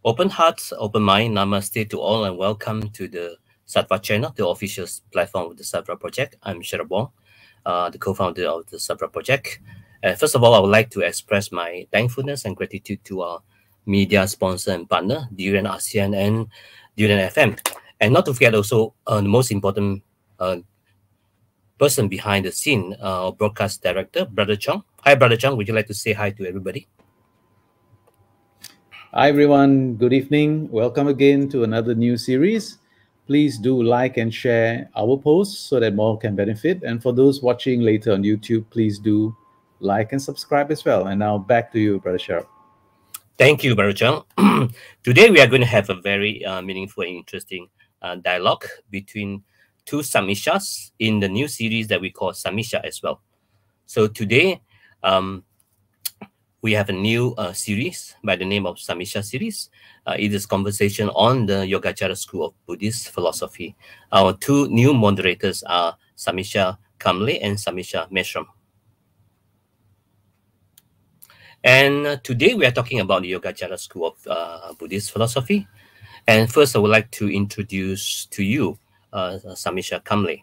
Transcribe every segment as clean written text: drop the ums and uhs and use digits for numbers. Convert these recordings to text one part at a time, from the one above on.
Open hearts, open mind, namaste to all and welcome to the Sattva channel, the official platform of the Sattva project. I'm Meshram, the co-founder of the Sattva project. First of all, I would like to express my thankfulness and gratitude to our media sponsor and partner, Durian ASEAN and Durian FM. And not to forget also the most important person behind the scene, our broadcast director, Brother Chong. Hi, Brother Chong. Would you like to say hi to everybody? Hi, everyone. Good evening. Welcome again to another new series. Please do like and share our posts so that more can benefit. And for those watching later on YouTube, please do like and subscribe as well. And now back to you, Brother Sharp. Thank you, Brother Chong. Today, we are going to have a very meaningful and interesting dialogue between two Samikshas in the new series that we call Samiksha as well. So today, we have a new series by the name of Samiksha series. It is conversation on the Yogacara school of Buddhist philosophy. Our two new moderators are Samīkṣā Kamble and Samīkṣā Meshram. And today we are talking about the Yogacara school of Buddhist philosophy. And first, I would like to introduce to you Samīkṣā Kamble.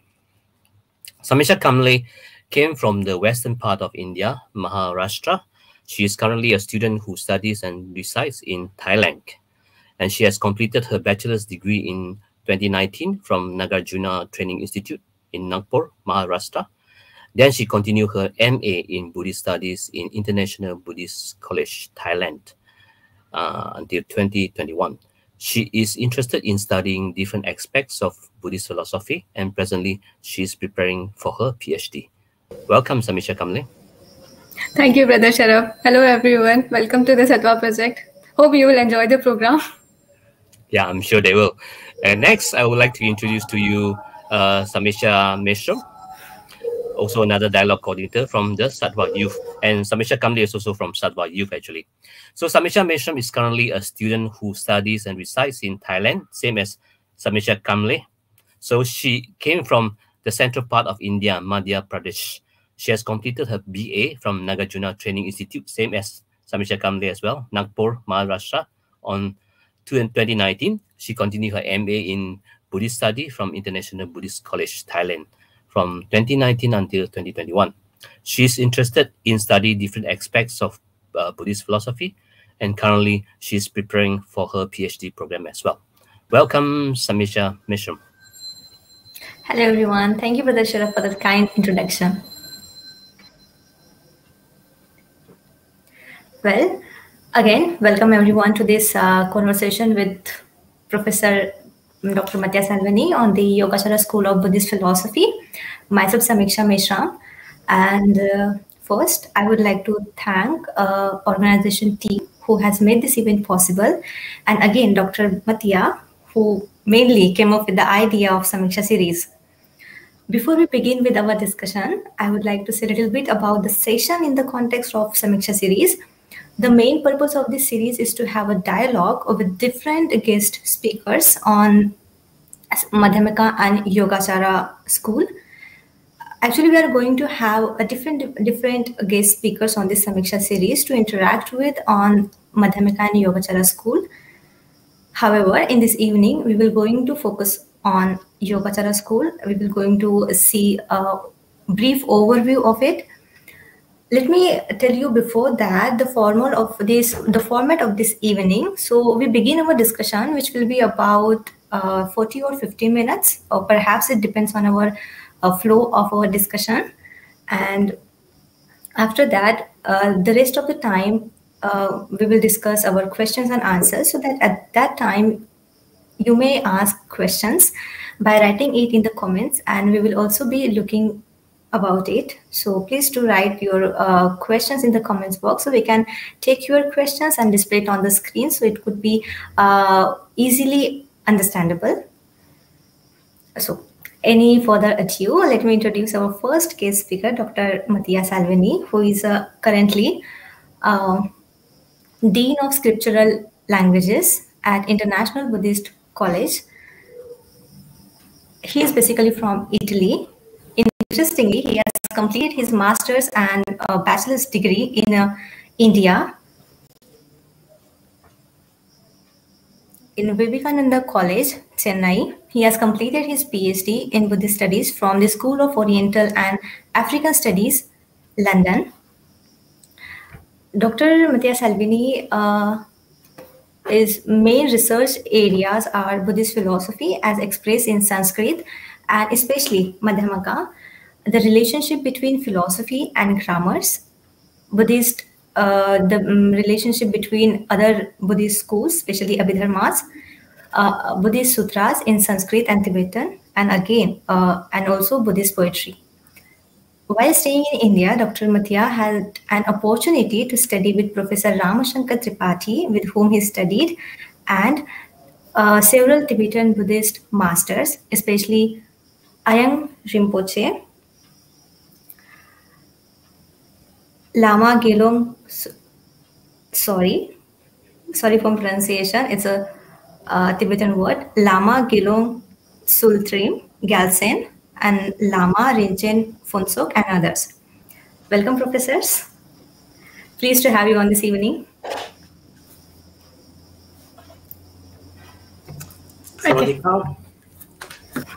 Samīkṣā Kamble came from the western part of India, Maharashtra. She is currently a student who studies and resides in Thailand. And she has completed her bachelor's degree in 2019 from Nagarjuna Training Institute in Nagpur, Maharashtra. Then she continued her MA in Buddhist Studies in International Buddhist College, Thailand, until 2021. She is interested in studying different aspects of Buddhist philosophy, and presently she is preparing for her PhD. Welcome, Samīkṣā Kamble. Thank you, Brother Sharaf. Hello, everyone. Welcome to the Sattva project. Hope you will enjoy the program. Yeah, I'm sure they will. And next, I would like to introduce to you Samīkṣā Meshram, also another dialogue coordinator from the Sattva Youth. And Samīkṣā Kamble is also from Sattva Youth, actually. So Samīkṣā Meshram is currently a student who studies and resides in Thailand, same as Samīkṣā Kamble. So she came from the central part of India, Madhya Pradesh. She has completed her BA from Nagarjuna Training Institute, same as Samīkṣā Kamble as well, Nagpur, Maharashtra. On 2019, she continued her MA in Buddhist Study from International Buddhist College, Thailand, from 2019 until 2021. She is interested in studying different aspects of Buddhist philosophy, and currently she is preparing for her PhD program as well. Welcome, Samīkṣā Meshram. Hello, everyone. Thank you, Brother Sharaf, for that kind introduction. Well, again, welcome everyone to this conversation with Professor Dr. Mattia Salvini on the Yogacara School of Buddhist Philosophy. Myself, Samīkṣā Meshram. And first, I would like to thank organization team who has made this event possible. And again, Dr. Mattia, who mainly came up with the idea of Samiksha series. Before we begin with our discussion, I would like to say a little bit about the session in the context of Samiksha series. The main purpose of this series is to have a dialogue with different guest speakers on Madhyamika and Yogacara school. Actually, we are going to have a different guest speakers on this Samiksha series to interact with on Madhyamika and Yogacara school. However, in this evening, we will going to focus on Yogacara school. We will going to see a brief overview of it. Let me tell you before that the format of this evening. So we begin our discussion, which will be about 40 or 50 minutes, or perhaps it depends on our flow of our discussion. And after that, the rest of the time, we will discuss our questions and answers, so that at that time, you may ask questions by writing it in the comments, and we will also be looking about it. So please do write your questions in the comments box, so we can take your questions and display it on the screen, so it could be easily understandable. So any further ado, let me introduce our first guest speaker, Dr. Mattia Salvini, who is currently Dean of Scriptural Languages at International Buddhist College. He is basically from Italy. Interestingly, he has completed his master's and bachelor's degree in India. in Vivekananda College, Chennai. He has completed his PhD in Buddhist Studies from the School of Oriental and African Studies, London. Dr. Mattia Salvini his main research areas are Buddhist philosophy as expressed in Sanskrit and especially Madhyamaka, the relationship between philosophy and grammars, Buddhist, the relationship between other Buddhist schools, especially Abhidharmas, Buddhist sutras in Sanskrit and Tibetan, and again, and also Buddhist poetry. While staying in India, Dr. Mattia had an opportunity to study with Professor Ramashankar Tripathi, with whom he studied, and several Tibetan Buddhist masters, especially Ayang Rinpoche, Lama Gelong, sorry for pronunciation, it's a Tibetan word, Lama Gelong Sultrim Galsen, and Lama Rinchen Phuntsok, and others. Welcome, professors. Pleased to have you on this evening. Okay.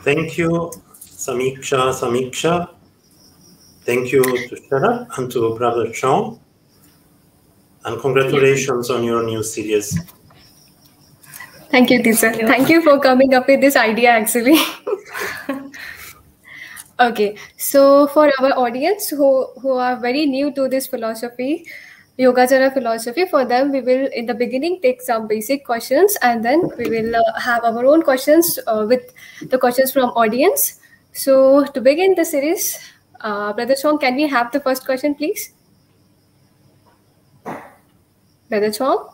Thank you, Samiksha. Thank you to Sharad and to Brother Chong. And congratulations on your new series. Thank you, teacher. Thank you for coming up with this idea, actually. Okay, so for our audience who are very new to this philosophy, Yogacara philosophy, for them we will in the beginning take some basic questions, and then we will have our own questions with the questions from audience. So to begin the series, Brother Chong, can we have the first question, please? Brother Chong?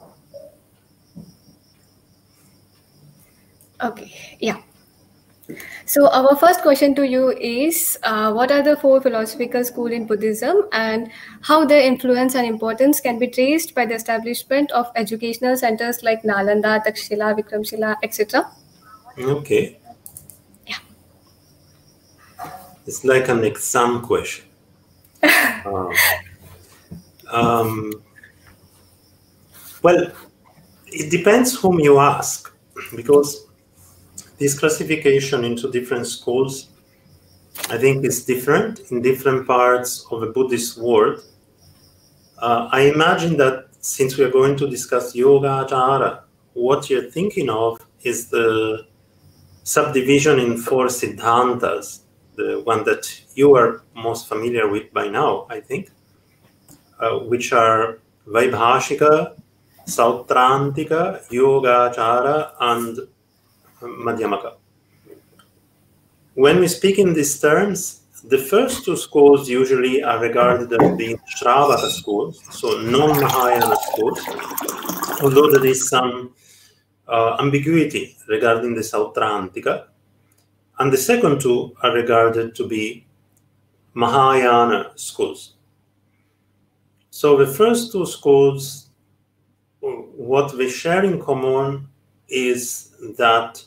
Okay, yeah. So our first question to you is, what are the four philosophical schools in Buddhism, and how their influence and importance can be traced by the establishment of educational centers like Nalanda, Takshila, Vikramshila, etc.? Okay. Yeah. It's like an exam question. Well, it depends whom you ask, because this classification into different schools, I think, is different in different parts of the Buddhist world. I imagine that since we are going to discuss Yogācāra, what you're thinking of is the subdivision in four siddhantas, the one that you are most familiar with by now, I think, which are Vaibhāshika, Sautrantika, Yogācāra, and Madhyamaka. When we speak in these terms, the first two schools usually are regarded as being Shravaka schools, so non-Mahayana schools, although there is some ambiguity regarding the Sautrantika. And the second two are regarded to be Mahayana schools. So the first two schools, what they share in common is that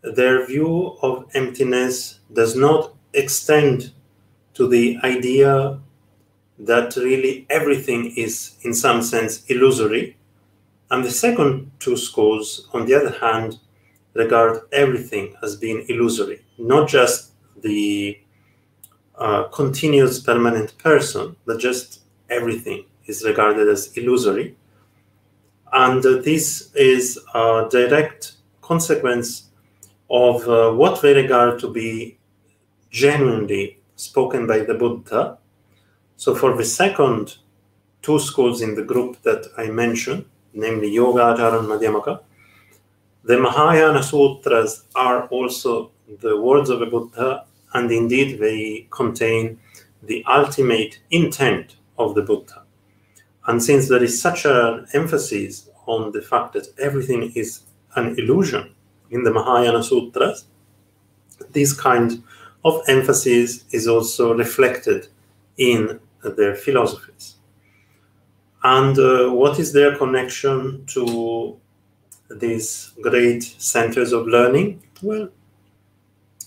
their view of emptiness does not extend to the idea that really everything is, in some sense, illusory. And the second two schools, on the other hand, regard everything as being illusory, not just the continuous permanent person, but just everything is regarded as illusory. And this is a direct consequence of what they regard to be genuinely spoken by the Buddha. So for the second two schools in the group that I mentioned, namely Yogācāra and Madhyamaka, the Mahayana Sutras are also the words of the Buddha, and indeed they contain the ultimate intent of the Buddha. And since there is such an emphasis on the fact that everything is an illusion in the Mahayana Sutras, this kind of emphasis is also reflected in their philosophies. And what is their connection to these great centers of learning? Well,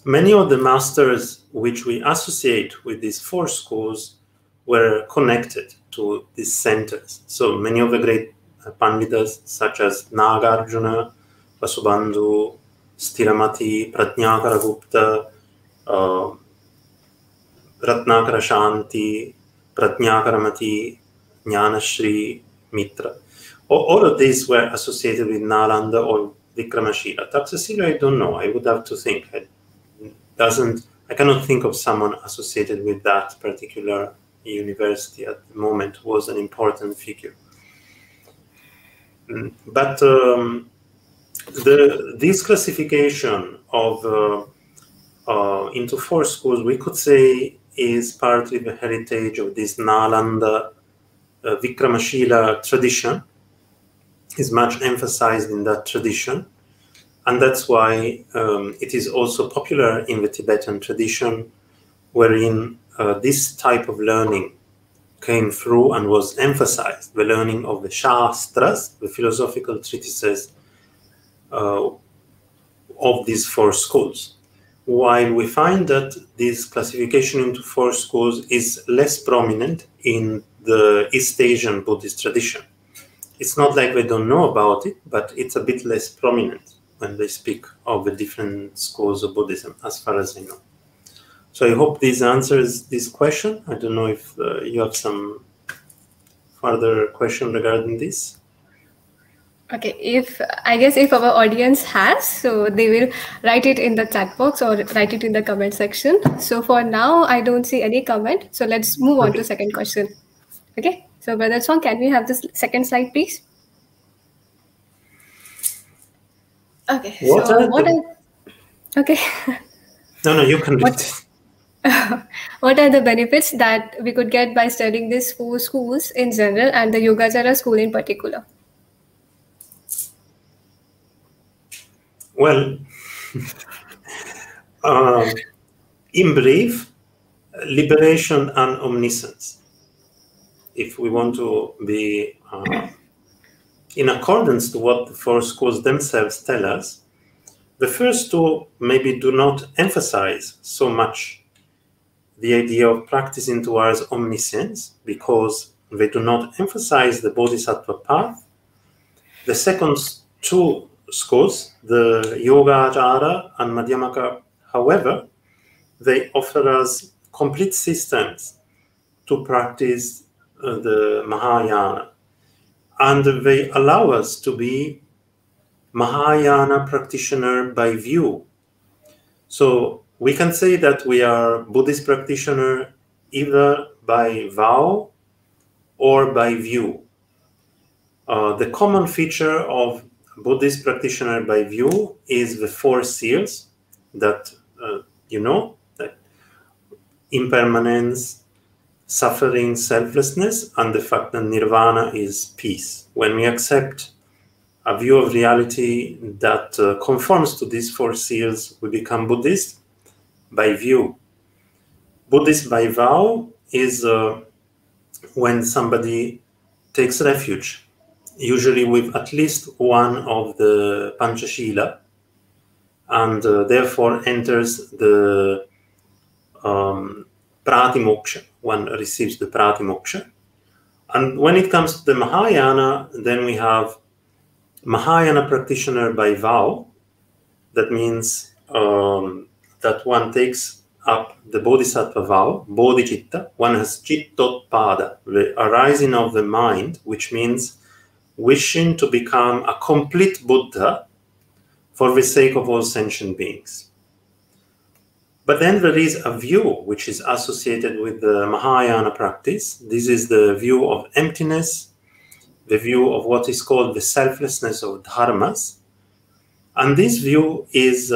many of the masters which we associate with these four schools were connected to these centers. So many of the great Panditas, such as Nagarjuna, Vasubandhu, Stiramati, Pratnyakara Gupta, Ratnakara Shanti, Pratnyakara Mati, Jnanashri, Mitra. All of these were associated with Nalanda or Vikramashila. Taxasila, I don't know. I would have to think. I cannot think of someone associated with that particular university at the moment who was an important figure. But this classification of into 4 schools, we could say, is partly the heritage of this Nalanda Vikramashila tradition, is much emphasized in that tradition. And that's why it is also popular in the Tibetan tradition, wherein this type of learning came through and was emphasized, the learning of the Shastras, the philosophical treatises of these 4 schools. While we find that this classification into 4 schools is less prominent in the East Asian Buddhist tradition. It's not like they don't know about it, but it's a bit less prominent when they speak of the different schools of Buddhism, as far as I know. So I hope this answers this question. I don't know if you have some further question regarding this. Okay, I guess if our audience has, so they will write it in the chat box or write it in the comment section. So for now, I don't see any comment. So let's move on to second question. Okay, so Brother Song, can we have this second slide, please? Okay, okay. No, you can read it. What are the benefits that we could get by studying these 4 schools in general and the Yogācāra school in particular? Well, in brief, liberation and omniscience. If we want to be in accordance to what the 4 schools themselves tell us, the first 2 maybe do not emphasize so much the idea of practicing towards omniscience because they do not emphasize the Bodhisattva path. The second 2 schools, the Yogācāra and Madhyamaka, however, they offer us complete systems to practice the Mahayana. And they allow us to be Mahayana practitioner by view. So we can say that we are Buddhist practitioner either by vow or by view. The common feature of Buddhist practitioner by view is the 4 seals that that impermanence, suffering, selflessness, and the fact that nirvana is peace. When we accept a view of reality that conforms to these 4 seals, we become Buddhist by view. Buddhist by vow is when somebody takes refuge, usually with at least one of the Panchashila, and therefore enters the Pratimoksha. One receives the Pratimoksha. And when it comes to the Mahayana, then we have Mahayana practitioner by vow. That means that one takes up the Bodhisattva vow, Bodhicitta. One has Chittotpada, the arising of the mind, which means wishing to become a complete Buddha for the sake of all sentient beings. But then there is a view which is associated with the Mahayana practice. This is the view of emptiness, the view of what is called the selflessness of dharmas. And this view is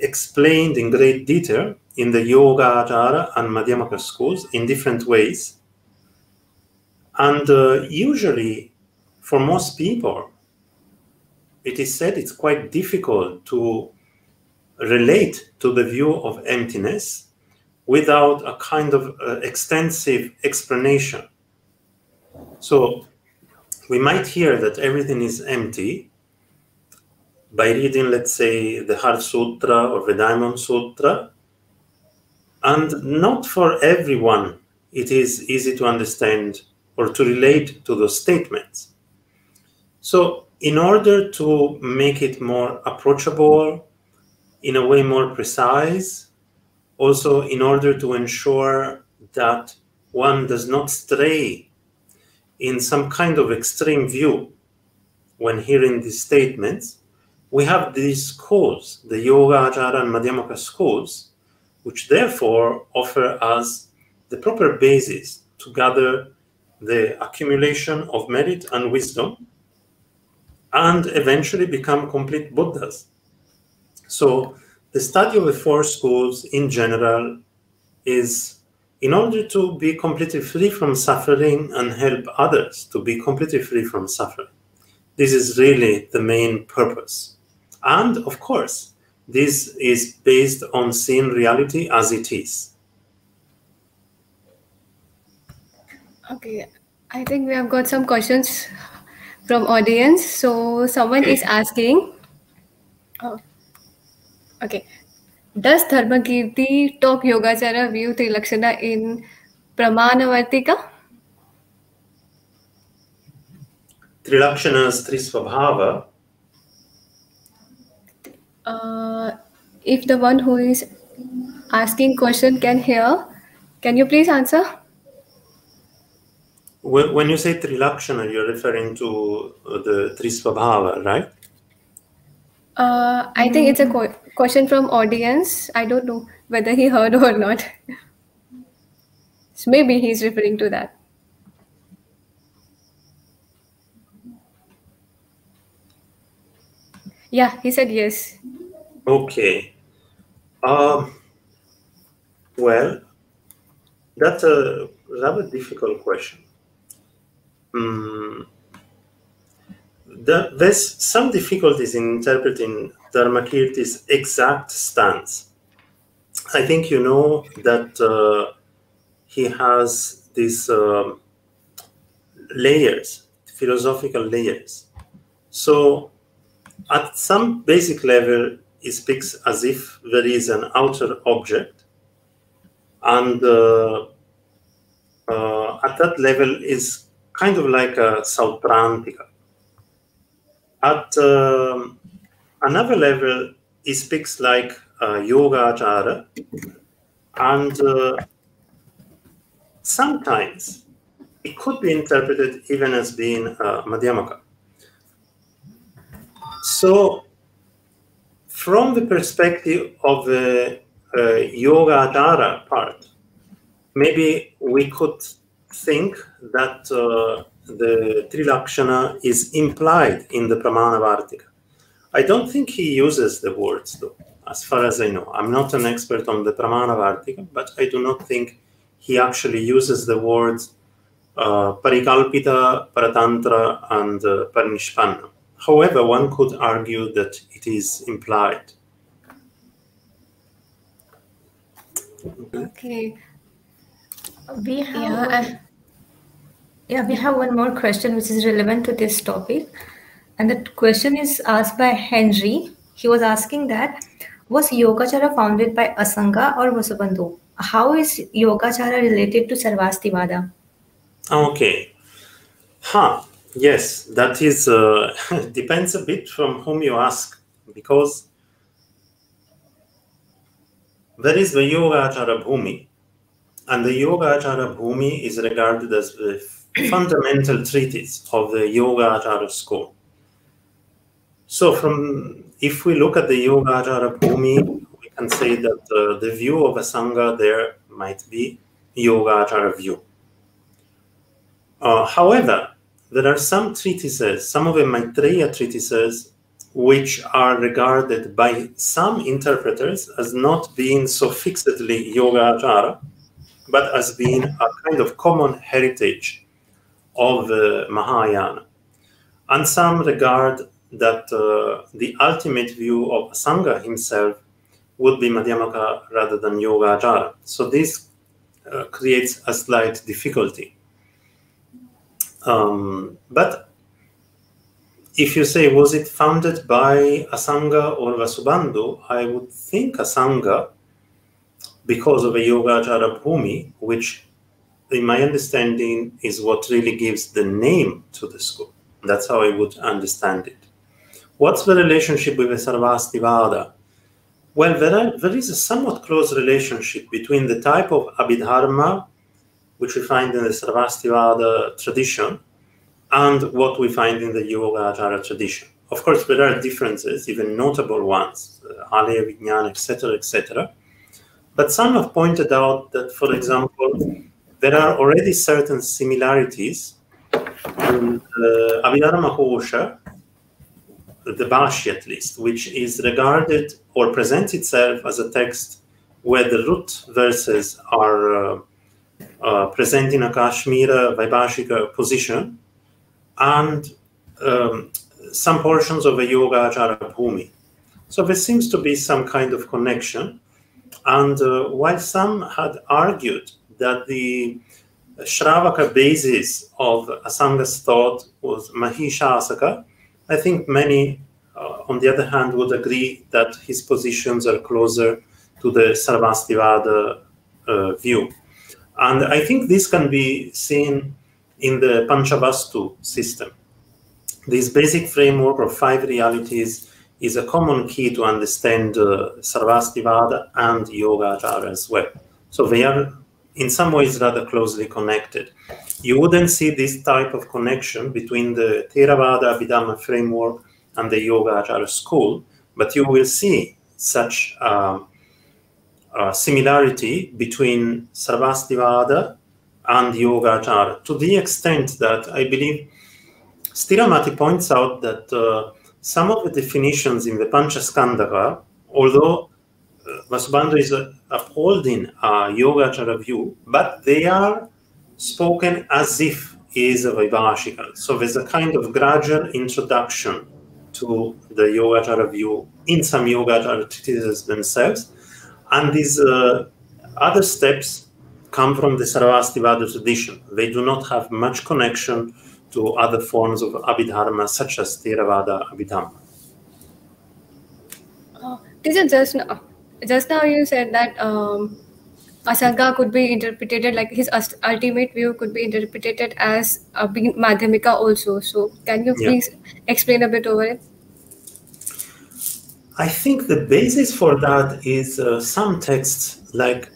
explained in great detail in the Yogācāra and Madhyamaka schools in different ways. And usually, for most people, it is said it's quite difficult to relate to the view of emptiness without a kind of extensive explanation. So we might hear that everything is empty by reading, let's say, the Heart Sutra or the Diamond Sutra, and not for everyone it is easy to understand or to relate to those statements. So in order to make it more approachable, in a way more precise, also in order to ensure that one does not stray in some kind of extreme view when hearing these statements, we have these schools, the Yogācāra and Madhyamaka schools, which therefore offer us the proper basis to gather the accumulation of merit and wisdom and eventually become complete Buddhas. So the study of the four schools in general is in order to be completely free from suffering and help others to be completely free from suffering. This is really the main purpose. And of course, this is based on seeing reality as it is. Okay, I think we have got some questions from audience. So someone is asking, okay, does Dharmakirti talk Yogācāra view Trilakshana in Pramanavartika? Trilakshana's Trisvabhava. If the one who is asking question can hear, can you please answer? When you say Trilakshana, you're referring to the Trisvabhava, right? I think it's a question from audience. I don't know whether he heard or not. So maybe he's referring to that. Yeah, he said yes. Okay. Well, that's a rather difficult question. There's some difficulties in interpreting Dharmakirti's exact stance. I think you know that he has these layers, philosophical layers. So at some basic level, he speaks as if there is an outer object, and at that level is kind of like a Sautrantika. At another level, he speaks like Yogācāra, and sometimes it could be interpreted even as being Madhyamaka. So, from the perspective of the Yogācāra part, maybe we could think that the Trilakshana is implied in the Pramanavartika. I don't think he uses the words, though, as far as I know. I'm not an expert on the Pramanavartika, but I do not think he actually uses the words Parikalpita, Paratantra, and Parinishpanna. However, one could argue that it is implied. Okay. We have one more question which is relevant to this topic. And the question is asked by Henry. He was asking that, was Yogācāra founded by Asanga or Vasubandhu? How is Yogācāra related to Sarvastivada? Okay. Yes, that is, depends a bit from whom you ask, because there is the Yogācāra Bhumi, and the Yogācāra Bhumi is regarded as the fundamental treatise of the Yogācāra school. So if we look at the Yogācāra Bhumi, we can say that the view of Asanga there might be Yogācāra view. However, there are some treatises, some of the Maitreya treatises, which are regarded by some interpreters as not being so fixedly Yogācāra, but as being a kind of common heritage of the Mahayana. And some regard that the ultimate view of Asanga himself would be Madhyamaka rather than Yogācāra. So this creates a slight difficulty. But if you say, was it founded by Asanga or Vasubandhu, I would think Asanga, because of a Yogācāra Bhumi, which in my understanding is what really gives the name to the school. That's how I would understand it. What's the relationship with the Sarvastivada? Well, there is a somewhat close relationship between the type of Abhidharma which we find in the Sarvastivada tradition and what we find in the Yogācāra tradition. Of course, there are differences, even notable ones, Alaya Vijnana, etc., etc. But some have pointed out that, for example, there are already certain similarities in the Abhidharma Kosha, the Bhashya at least, which is regarded or presents itself as a text where the root verses are present in a Kashmira Vaibhashika position, and some portions of a Yogācāra Bhumi. So there seems to be some kind of connection. And while some had argued that the Shravaka basis of Asanga's thought was Mahishasaka, I think many, on the other hand, would agree that his positions are closer to the Sarvastivada view. And I think this can be seen in the Panchavastu system. This basic framework of 5 realities is a common key to understand Sarvastivada and Yogācāra as well. So they are in some ways rather closely connected. You wouldn't see this type of connection between the Theravada Abhidhamma framework and the Yogācāra school, but you will see such similarity between Sarvastivada and Yogācāra, to the extent that I believe Stiramati points out that some of the definitions in the Panchaskandhaka, although Vasubandhu is upholding a Yogācāra view, but they are spoken as if he is a Vaibhashika. So there's a kind of gradual introduction to the Yogācāra view in some Yogācāra treatises themselves. And these other steps come from the Sarvastivada tradition. They do not have much connection to other forms of Abhidharma, such as Theravada Abhidhamma. Teacher, just now you said that Asanga could be interpreted, like his ultimate view could be interpreted as being Madhyamika also. So can you please explain a bit over it? I think the basis for that is some texts, like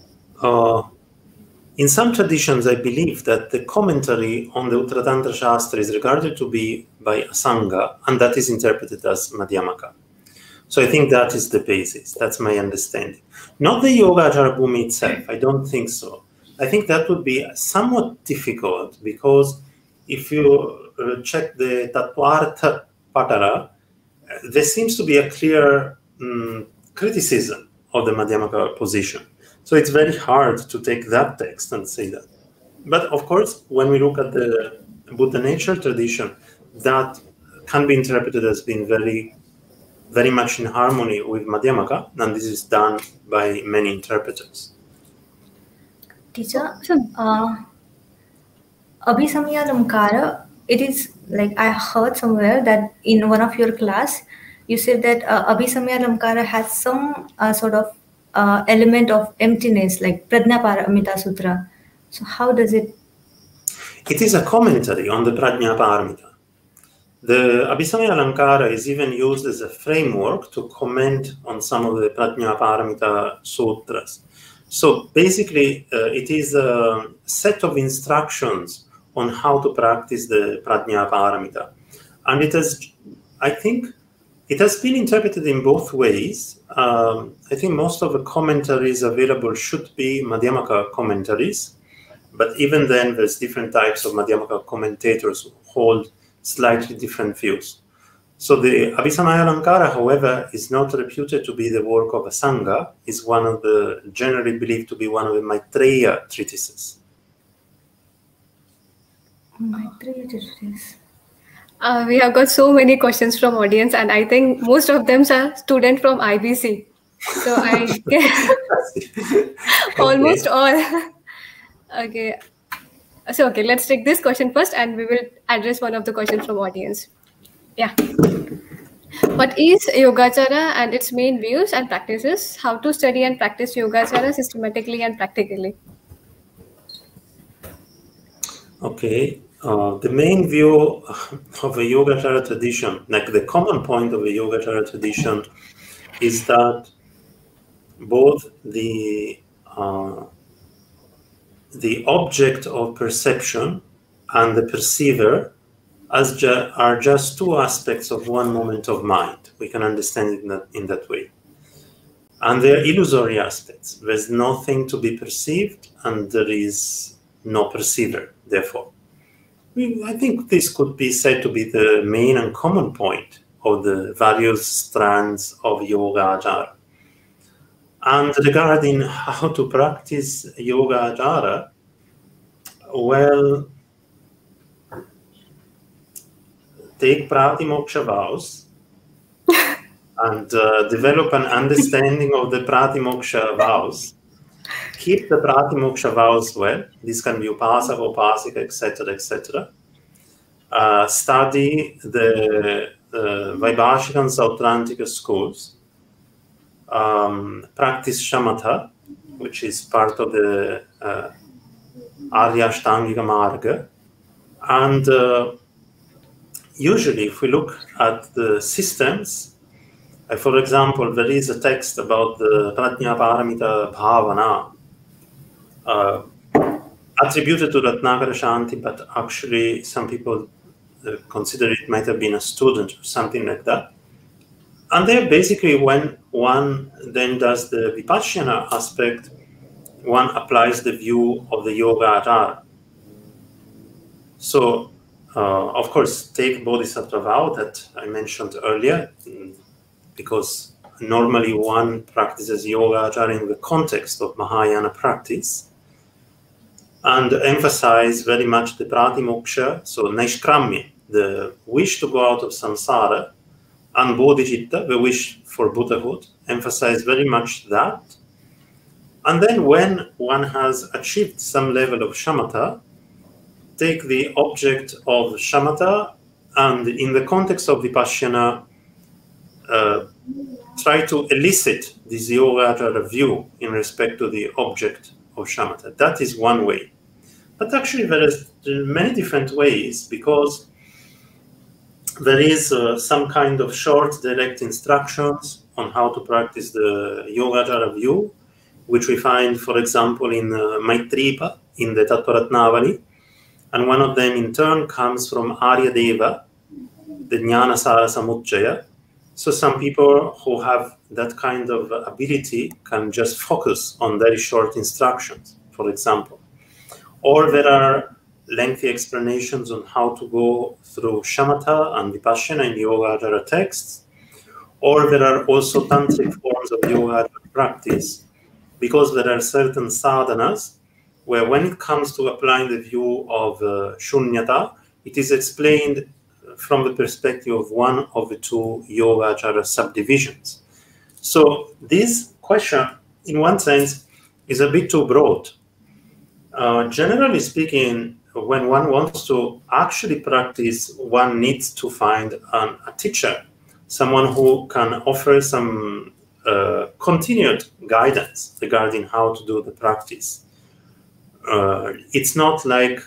in some traditions, I believe that the commentary on the Uttaratantra Shastra is regarded to be by Asanga, and that is interpreted as Madhyamaka. So I think that is the basis. That's my understanding. Not the Yogācāra Bhumi itself. I don't think so. I think that would be somewhat difficult, because if you check the Tattvartha Patara, there seems to be a clear criticism of the Madhyamaka position. So it's very hard to take that text and say that. But of course, when we look at the Buddha nature tradition, that can be interpreted as being very, very much in harmony with Madhyamaka, and this is done by many interpreters. Teacher, Abhisamya Lamkara, it is like I heard somewhere that in one of your class, you said that Abhisamya Lamkara has some sort of element of emptiness, like Prajnaparamita Sutra. So how does it? It is a commentary on the Prajnaparamita. The Abhisamya Lamkara is even used as a framework to comment on some of the Prajnaparamita sutras. So basically, it is a set of instructions on how to practice the Prajnaparamita. And it has, I think, it has been interpreted in both ways. I think most of the commentaries available should be Madhyamaka commentaries, but even then there's different types of Madhyamaka commentators who hold slightly different views. So the Abhisamya Lamkara, however, is not reputed to be the work of Asanga, is one of the, generally believed to be one of the Maitreya treatises. Maitreya treatise. We have got so many questions from audience, and I think most of them are students from IBC. So I get almost all. Okay. So, okay, let's take this question first, and we will address one of the questions from audience. Yeah. What is Yogācāra and its main views and practices? How to study and practice Yogācāra systematically and practically? Okay. the main view of a Yogacara tradition, like the common point of a Yogacara tradition, is that both the object of perception and the perceiver are just two aspects of one moment of mind. We can understand it in that way. And they're illusory aspects. There's nothing to be perceived, and there is no perceiver, therefore. I think this could be said to be the main and common point of the various strands of Yogacara. And regarding how to practice Yogacara, well, take Pratimoksha vows and develop an understanding of the Pratimoksha vows. Keep the Pratimoksha vows well. This can be Upasaka, Upasika, etc., etc. Study the Vaibhashika and Sautrantika schools. Practice Shamatha, which is part of the Arya Ashtangika Marga. And usually, if we look at the systems, for example, there is a text about the Prajna Paramita Bhavana attributed to Ratnakara Shanti, but actually some people consider it might have been a student or something like that. And there basically, when one then does the Vipassana aspect, one applies the view of the Yogācāra. So, of course, take Bodhisattva vow that I mentioned earlier, because normally one practices Yogācāra in the context of Mahayana practice, and emphasize very much the Pratimoksha, so Naishkramya, the wish to go out of samsara, and Bodhicitta, the wish for Buddhahood, emphasize very much that. And then when one has achieved some level of shamatha, take the object of shamatha, and in the context of Vipassana, try to elicit this Yogācāra view in respect to the object of shamatha. That is one way. But actually there is many different ways, because there is some kind of short direct instructions on how to practice the Yogācāra view, which we find, for example, in Maitripa, in the Tattvaratnavali. And one of them in turn comes from Aryadeva, the Jnanasara Samuccaya. So some people who have that kind of ability can just focus on very short instructions, for example. Or there are lengthy explanations on how to go through shamatha and vipassana in Yogācāra texts. Or there are also tantric forms of Yogācāra practice, because there are certain sadhanas where when it comes to applying the view of shunyata, it is explained from the perspective of one of the two Yogācāra subdivisions. So this question, in one sense, is a bit too broad. Generally speaking, when one wants to actually practice, one needs to find a teacher, someone who can offer some continued guidance regarding how to do the practice. It's not like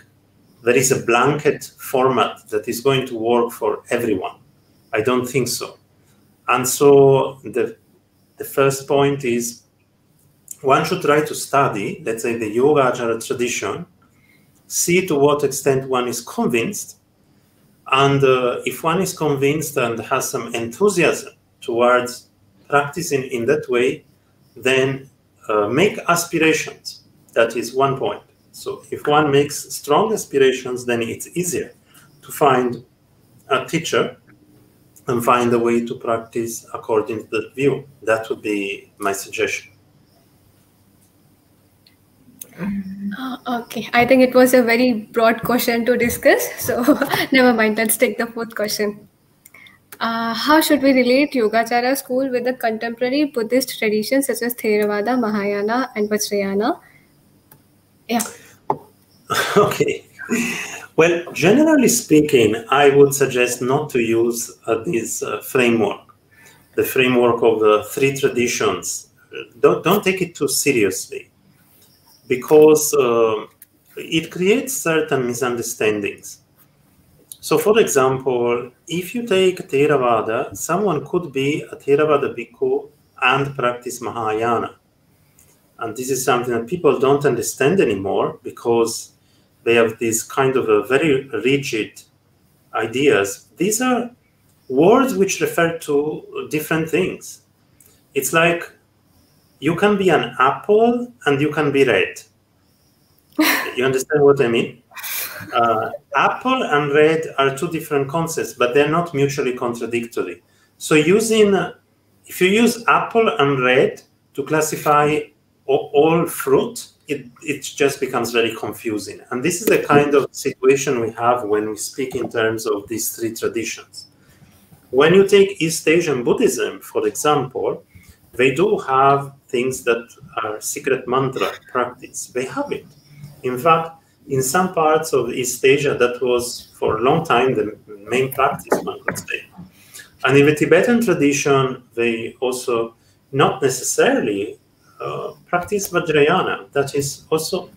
there is a blanket format that is going to work for everyone. I don't think so. And so the first point is, one should try to study, let's say, the Yogācāra tradition, see to what extent one is convinced, and if one is convinced and has some enthusiasm towards practicing in that way, then make aspirations. That is one point. So if one makes strong aspirations, then it's easier to find a teacher and find a way to practice according to that view. That would be my suggestion. Okay, I think it was a very broad question to discuss, so never mind, let's take the fourth question. How should we relate Yogacara school with the contemporary Buddhist traditions such as Theravada, Mahayana, and Vajrayana? Yeah. Okay. Well, generally speaking, I would suggest not to use this framework, the framework of the three traditions. Don't take it too seriously, because it creates certain misunderstandings. So, for example, if you take Theravada, someone could be a Theravada bhikkhu and practice Mahayana. And this is something that people don't understand anymore because they have this kind of a very rigid ideas. These are words which refer to different things. It's like you can be an apple and you can be red. You understand what I mean? Apple and red are two different concepts, but they're not mutually contradictory. So if you use apple and red to classify all fruit, it just becomes very confusing. And this is the kind of situation we have when we speak in terms of these three traditions. When you take East Asian Buddhism, for example, they do have things that are secret mantra practice. They have it. In fact, in some parts of East Asia, that was for a long time the main practice, one could say. And in the Tibetan tradition, they also not necessarily practice Vajrayana. That is also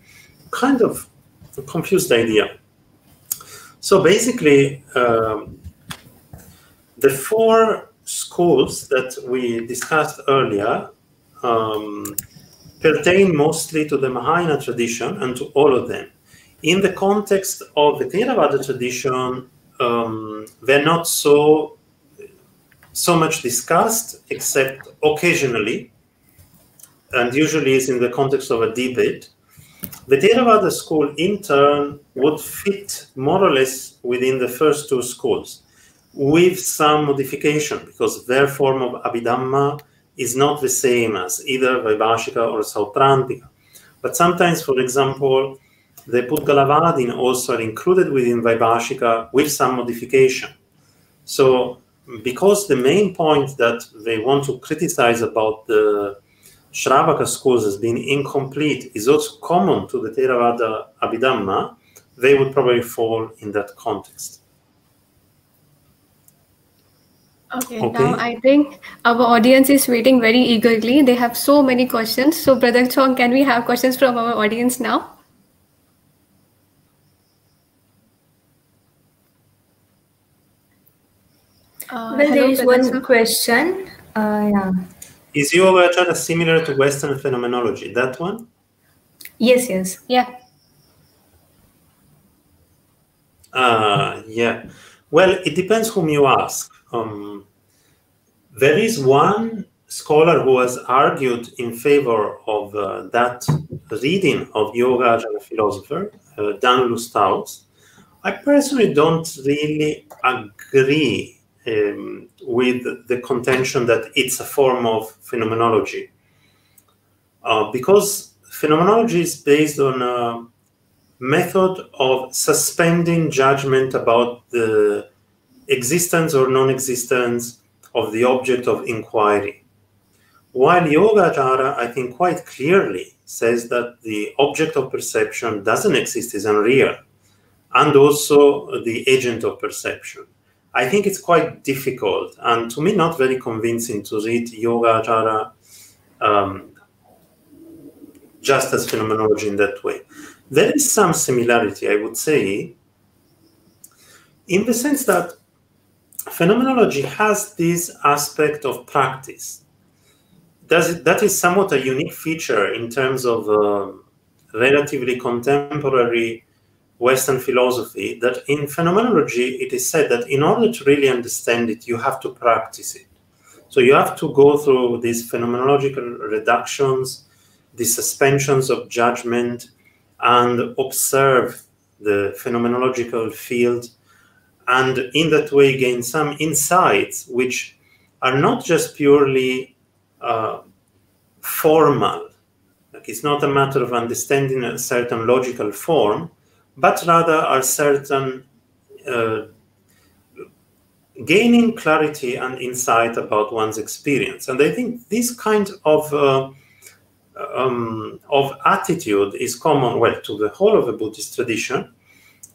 kind of a confused idea. So basically, the four schools that we discussed earlier pertain mostly to the Mahayana tradition and to all of them. In the context of the Theravada tradition, they're not so much discussed, except occasionally, and usually is in the context of a debate. The Theravada school, in turn, would fit more or less within the first two schools, with some modification, because their form of Abhidhamma is not the same as either Vaibhashika or Sautrantika. But sometimes, for example, the Pudgalavadin also are included within Vaibhashika with some modification. So, because the main point that they want to criticize about the Shravaka schools as being incomplete is also common to the Theravada Abhidhamma, they would probably fall in that context. Okay, now I think our audience is waiting very eagerly. They have so many questions. So, Brother Chong, can we have questions from our audience now? Well, there is one question. Yeah. Is Yogācāra similar to Western phenomenology? That one? Yes, yes. Yeah. Yeah. Well, it depends whom you ask. There is one scholar who has argued in favor of that reading of Yogācāra philosopher, Dan Lustaus. I personally don't really agree with the contention that it's a form of phenomenology. Because phenomenology is based on a method of suspending judgment about the existence or non-existence of the object of inquiry. While Yogācāra, I think, quite clearly says that the object of perception doesn't exist, is unreal, and also the agent of perception. I think it's quite difficult, and to me not very convincing, to read Yogācāra just as phenomenology in that way. There is some similarity, I would say, in the sense that phenomenology has this aspect of practice. That is somewhat a unique feature in terms of relatively contemporary Western philosophy, that in phenomenology, it is said that in order to really understand it, you have to practice it. So you have to go through these phenomenological reductions, these suspensions of judgment, and observe the phenomenological field, and in that way gain some insights which are not just purely formal. Like, it's not a matter of understanding a certain logical form, but rather are certain gaining clarity and insight about one's experience. And I think this kind of attitude is common, well, to the whole of the Buddhist tradition.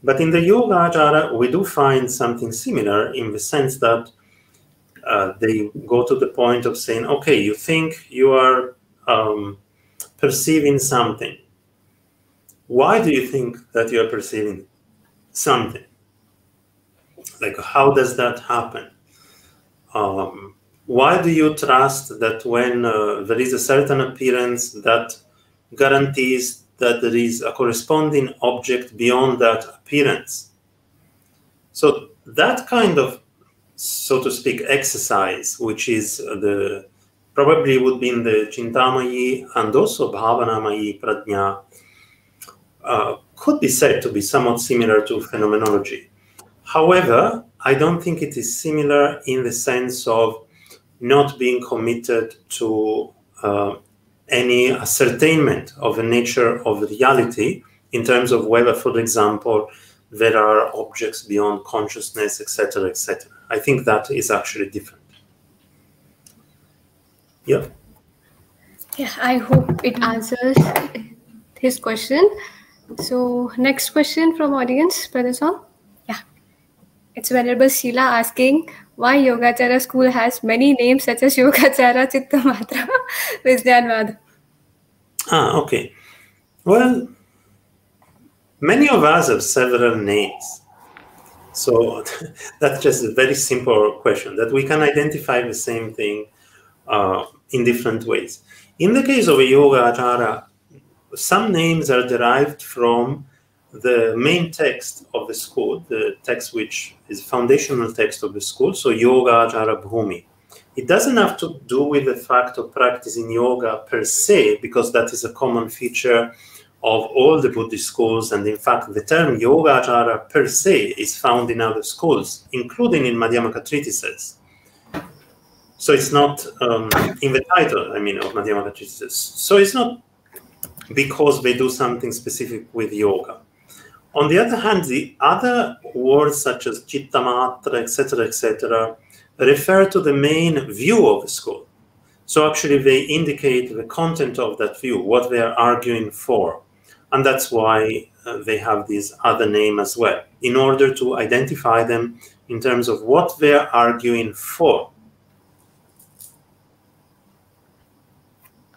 But in the Yogācāra, we do find something similar in the sense that they go to the point of saying, okay, you think you are perceiving something. Why do you think that you are perceiving something? Like, how does that happen? Why do you trust that when there is a certain appearance that guarantees that there is a corresponding object beyond that appearance? So that kind of, so to speak, exercise, which is probably would be in the Chintamayi and also Bhavanamayi Prajna, could be said to be somewhat similar to phenomenology. However, I don't think it is similar in the sense of not being committed to any ascertainment of the nature of reality in terms of whether, for example, there are objects beyond consciousness, etc., etc. I think that is actually different. Yeah. Yeah, I hope it answers his question. So next question from audience, Brother Song. Yeah. It's Venerable Sheila asking why Yogācāra school has many names such as Yogacara, Chittamatra, Vijnanvad. Okay. Well, many of us have several names. So that's just a very simple question, that we can identify the same thing in different ways. In the case of a Yogācāra, some names are derived from the main text of the school, the text which is foundational text of the school, so Yogācāra Bhumi. It doesn't have to do with the fact of practicing yoga per se, because that is a common feature of all the Buddhist schools, and in fact the term Yogācāra per se is found in other schools, including in Madhyamaka treatises. So it's not in the title, I mean, of Madhyamaka treatises. So it's not because they do something specific with yoga. On the other hand, the other words such as Chittamatra, etc., refer to the main view of the school. So actually they indicate the content of that view, what they are arguing for. And that's why they have this other name as well, in order to identify them in terms of what they are arguing for.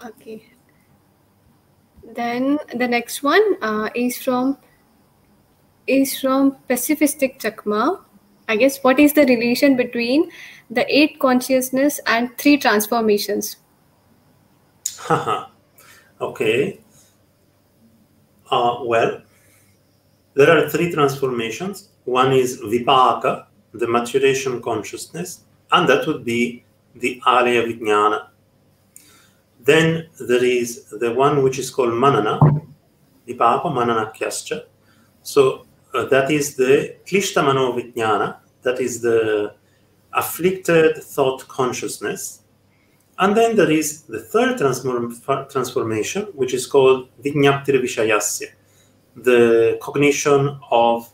Okay. Then the next one is from Pacifistic Chakma. I guess, what is the relation between the 8 consciousness and 3 transformations? Okay. Well, there are 3 transformations. One is Vipaka, the maturation consciousness, and that would be the Alaya Vijnana. Then there is the one which is called Manana, Vipaka Mananakyascha. So that is the Klishta Mano Vijnana, that is the afflicted thought consciousness. And then there is the third transformation, which is called Vijñaptir Vishayasya, the cognition of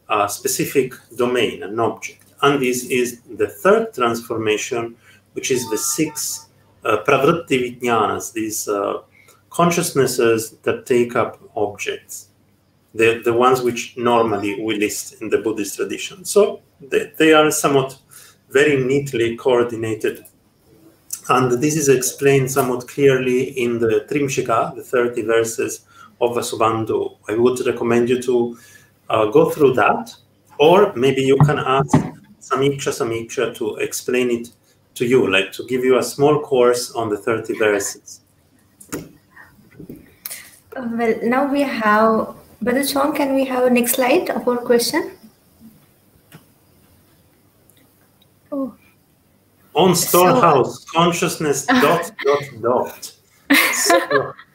a specific domain, an object. And this is the third transformation, which is the 6 pravritti vijnanas, these consciousnesses that take up objects, the ones which normally we list in the Buddhist tradition. So they are somewhat very neatly coordinated. And this is explained somewhat clearly in the Trimshika, the 30 verses of Vasubandhu. I would recommend you to go through that, or maybe you can ask Samiksha to explain it to you, like to give you a small course on the 30 verses. Well, now we have, Brother Chong, can we have a next slide of our question? Oh. On storehouse, consciousness, ... So,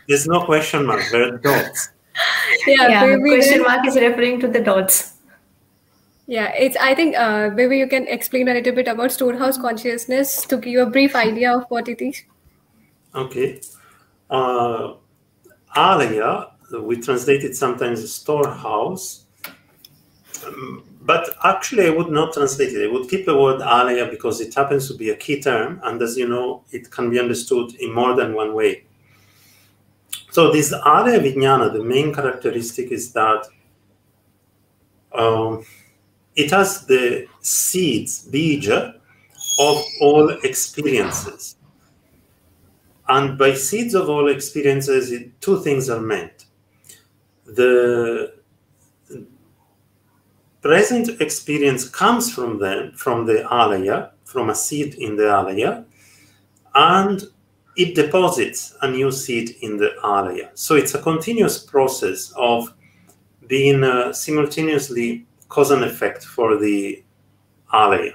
there's no question mark, there are dots. Yeah, question mark is referring to the dots. Yeah, I think maybe you can explain a little bit about storehouse consciousness to give a brief idea of what it is. Okay. Alaya, we translate it sometimes as storehouse, but actually I would not translate it. I would keep the word alaya because it happens to be a key term, and as you know, it can be understood in more than one way. So this alaya vijnana, the main characteristic is that it has the seeds, bija, of all experiences. And by seeds of all experiences, 2 things are meant. The present experience comes from them, from the alaya, from a seed in the alaya, and it deposits a new seed in the alaya. So it's a continuous process of being simultaneously cause and effect for the alaya.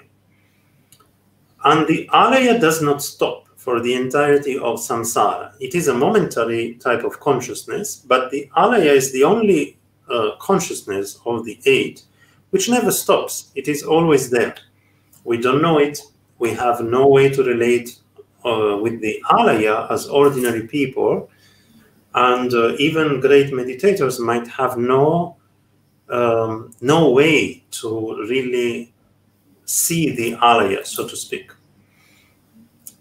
And the alaya does not stop for the entirety of samsara. It is a momentary type of consciousness, but the alaya is the only consciousness of the 8 which never stops. It is always there. We don't know it. We have no way to relate with the alaya as ordinary people. And even great meditators might have no way to really see the alaya, so to speak.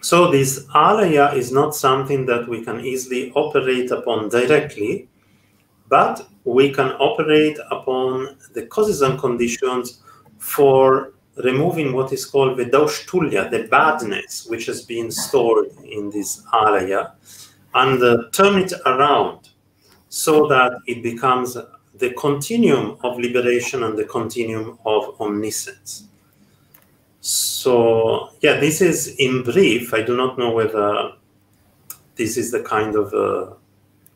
So this alaya is not something that we can easily operate upon directly, but we can operate upon the causes and conditions for removing what is called vedauštulya, the badness which has been stored in this alaya, and turn it around so that it becomes the continuum of liberation and the continuum of omniscience. So, yeah, this is in brief. I do not know whether this is the kind of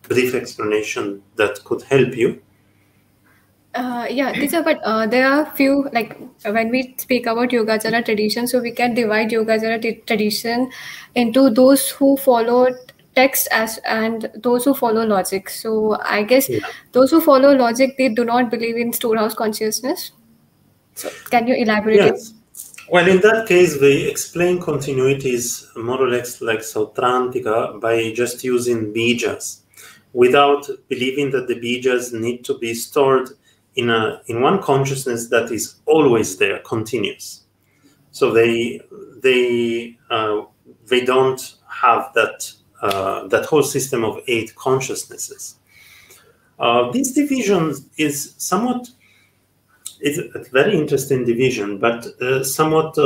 brief explanation that could help you. Yeah, but there are few, like when we speak about Yogācāra tradition, so we can divide Yogācāra tradition into those who follow text and those who follow logic. So I guess those who follow logic, they do not believe in storehouse consciousness. So can you elaborate? Yes. Well, in that case, we explain continuities more or less like Sautrantika by just using bijas, without believing that the bijas need to be stored in one consciousness that is always there, continuous. So they don't have that whole system of 8 consciousnesses. This division is somewhat. It's a very interesting division, but somewhat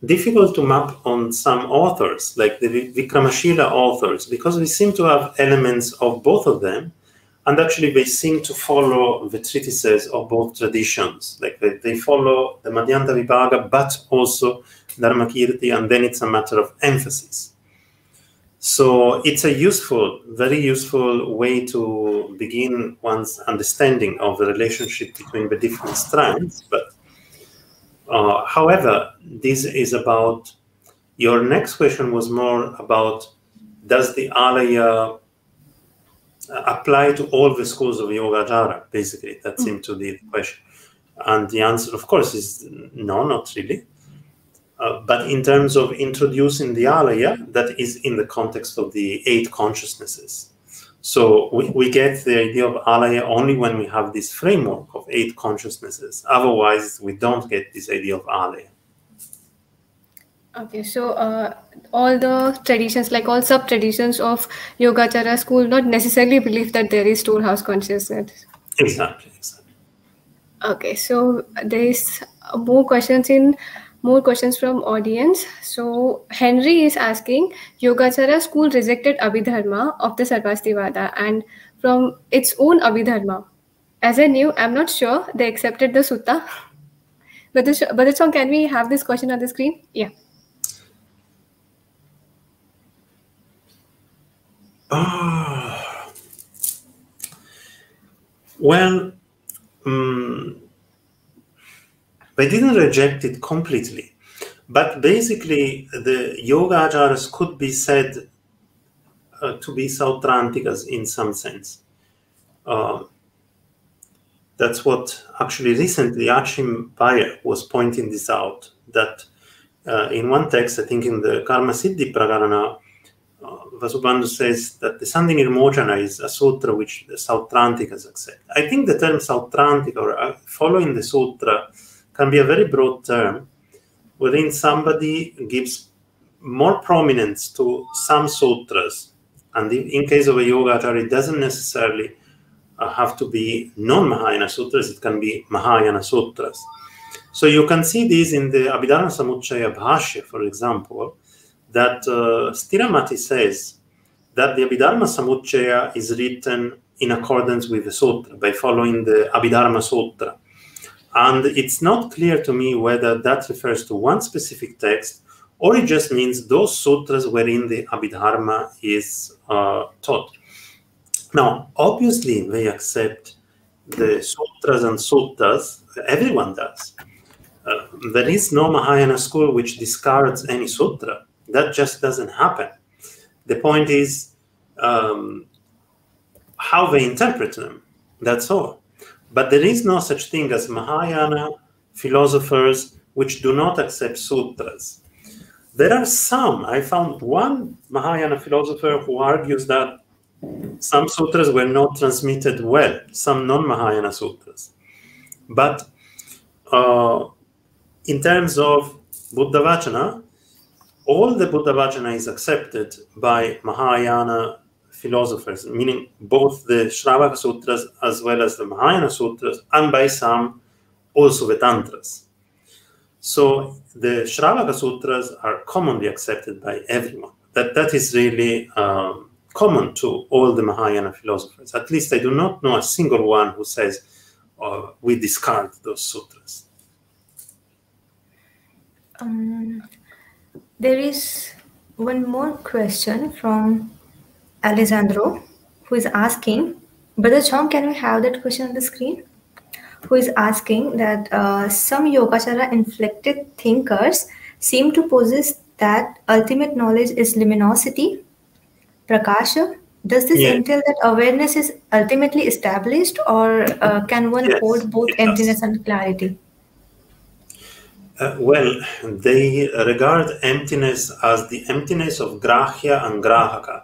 difficult to map on some authors, like the Vikramashila authors, because we seem to have elements of both of them, and actually they seem to follow the treatises of both traditions. Like they follow the Madhyanta Vibhaga, but also Dharmakirti, and then it's a matter of emphasis. So it's a useful, very useful way to begin one's understanding of the relationship between the different strands. But however, this is about, your next question was more about, does the alaya apply to all the schools of Yogacara? Basically, that seemed to be the question. And the answer, of course, is no, not really. But in terms of introducing the alaya, that is in the context of the 8 consciousnesses. So we get the idea of alaya only when we have this framework of 8 consciousnesses. Otherwise, we don't get this idea of alaya. Okay, so all the traditions, like all sub-traditions of Yogacara school, not necessarily believe that there is storehouse consciousness. Exactly. Okay, so there is more questions from audience. So Henry is asking, Yogacara school rejected Abhidharma of the Sarvastivada, and from its own Abhidharma. As I knew, I'm not sure they accepted the sutta. But can we have this question on the screen? Yeah. Well, they didn't reject it completely, but basically the Yogacaras could be said to be Sautrantikas in some sense. That's what actually recently Achim Bayer was pointing this out, that in one text, I think in the Karma Siddhi Prakarana, Vasubandhu says that the Sandhi Nirmocana is a sutra which the Sautrantikas accept. I think the term Sautrantika, or following the sutra, can be a very broad term, wherein somebody gives more prominence to some sutras. And in case of a Yogacara, it doesn't necessarily have to be non-Mahayana sutras, it can be Mahayana sutras. So you can see this in the Abhidharma Samuccaya Bhashya, for example, that Stiramati says that the Abhidharma Samuccaya is written in accordance with the sutra, by following the Abhidharma Sutra. And it's not clear to me whether that refers to one specific text or it just means those sutras wherein the Abhidharma is taught. Now, obviously, they accept the sutras and suttas. Everyone does. There is no Mahayana school which discards any sutra. That just doesn't happen. The point is how they interpret them. That's all. But there is no such thing as Mahayana philosophers which do not accept sutras. There are some. I found one Mahayana philosopher who argues that some sutras were not transmitted well, some non-Mahayana sutras. But in terms of Buddha Vachana, all the Buddha Vachana is accepted by Mahayana philosophers, meaning both the Shravaka Sutras as well as the Mahayana Sutras, and by some also the Tantras. So the Shravaka Sutras are commonly accepted by everyone. That is really common to all the Mahayana philosophers. At least I do not know a single one who says we discard those sutras. There is one more question from Alessandro, who is asking, Brother Chong, can we have that question on the screen? Who is asking that some Yogacara inflected thinkers seem to possess that ultimate knowledge is luminosity, prakasha. Does this entail that awareness is ultimately established, or can one hold both emptiness and clarity? Well, they regard emptiness as the emptiness of grahya and grahaka,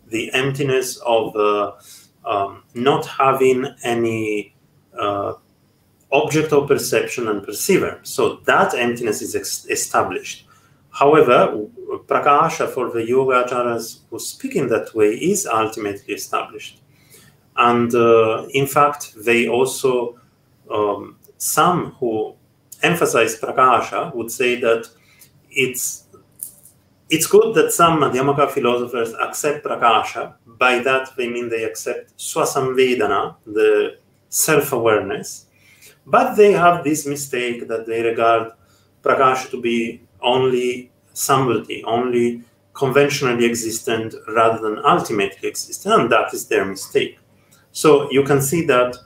the emptiness of not having any object of perception and perceiver. So that emptiness is established. However, prakasha for the Yogācāras who speak in that way is ultimately established. And in fact, they also, some who emphasize prakasha would say that it's good that some Madhyamaka philosophers accept prakasha. By that they mean they accept swasamvedana, the self-awareness, but they have this mistake that they regard prakasha to be only samvrti, only conventionally existent rather than ultimately existent, and that is their mistake. So you can see that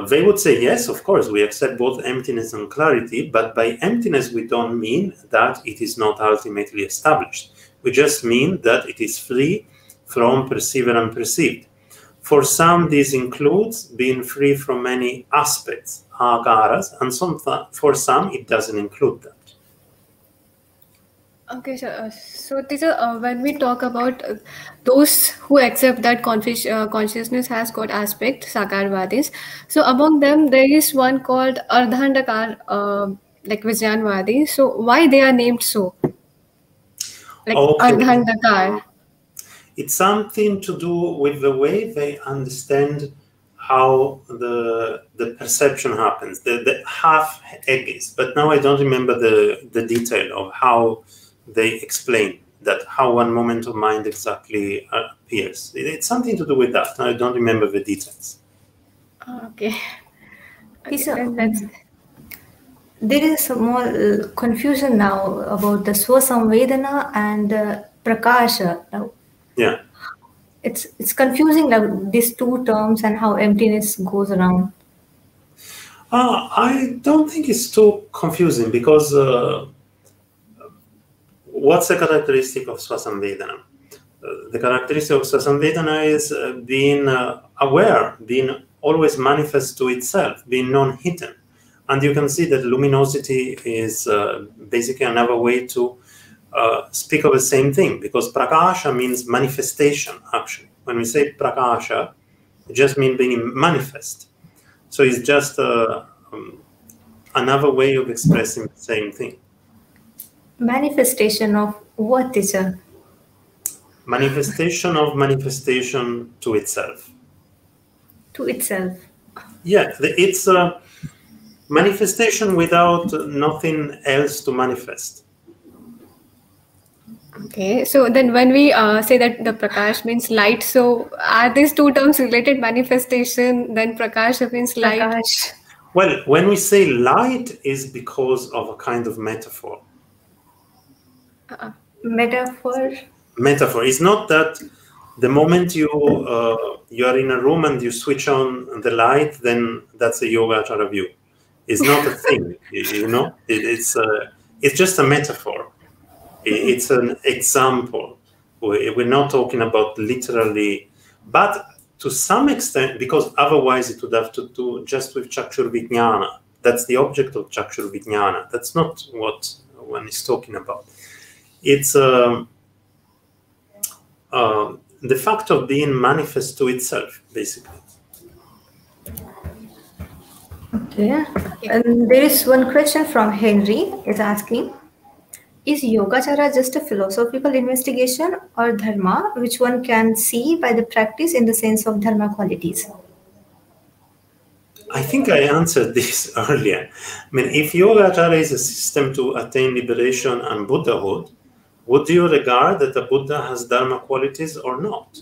they would say, yes, of course, we accept both emptiness and clarity, but by emptiness we don't mean that it is not ultimately established. We just mean that it is free from perceiver and perceived. For some, this includes being free from many aspects, akaras, and for some, it doesn't include that. Okay, so teacher, when we talk about those who accept that consciousness has got aspect, Sakarvadis, so among them there is one called Ardhandakar, like Vijnanvadi. So why they are named so? Like Ardhandakar. It's something to do with the way they understand how the perception happens, the half eggs. But now I don't remember the detail of how they explain that, how one moment of mind exactly appears. It's something to do with that. I don't remember the details. Okay. There is some more confusion now about the swasamvedana and prakasha. Yeah. It's confusing, like these two terms and how emptiness goes around. I don't think it's too confusing because what's the characteristic of swasamvedana? The characteristic of swasamvedana is being aware, being always manifest to itself, being non-hidden. And you can see that luminosity is basically another way to speak of the same thing, because prakasha means manifestation, actually. When we say prakasha, it just means being manifest. So it's just another way of expressing the same thing. Manifestation of what, teacher? Manifestation of manifestation to itself. To itself. Yeah, it's a manifestation without nothing else to manifest. Okay, so then when we say that the prakash means light, so are these two terms related? Manifestation, then prakash means light? Prakash. Well, when we say light is because of a kind of metaphor. Metaphor? Metaphor. It's not that the moment you are in a room and you switch on the light, then that's a Yogācāra view. It's not a thing, you know. It's just a metaphor. It's an example. We're not talking about literally, but to some extent, because otherwise it would have to do just with Chakshur Vijñāna. That's the object of Chakshur Vijñāna. That's not what one is talking about. It's the fact of being manifest to itself, basically. Okay. And there is one question from Henry is asking, is Yogācāra just a philosophical investigation or dharma which one can see by the practice in the sense of dharma qualities? I think I answered this earlier. I mean, if Yogācāra is a system to attain liberation and Buddhahood, would you regard that a Buddha has dharma qualities or not?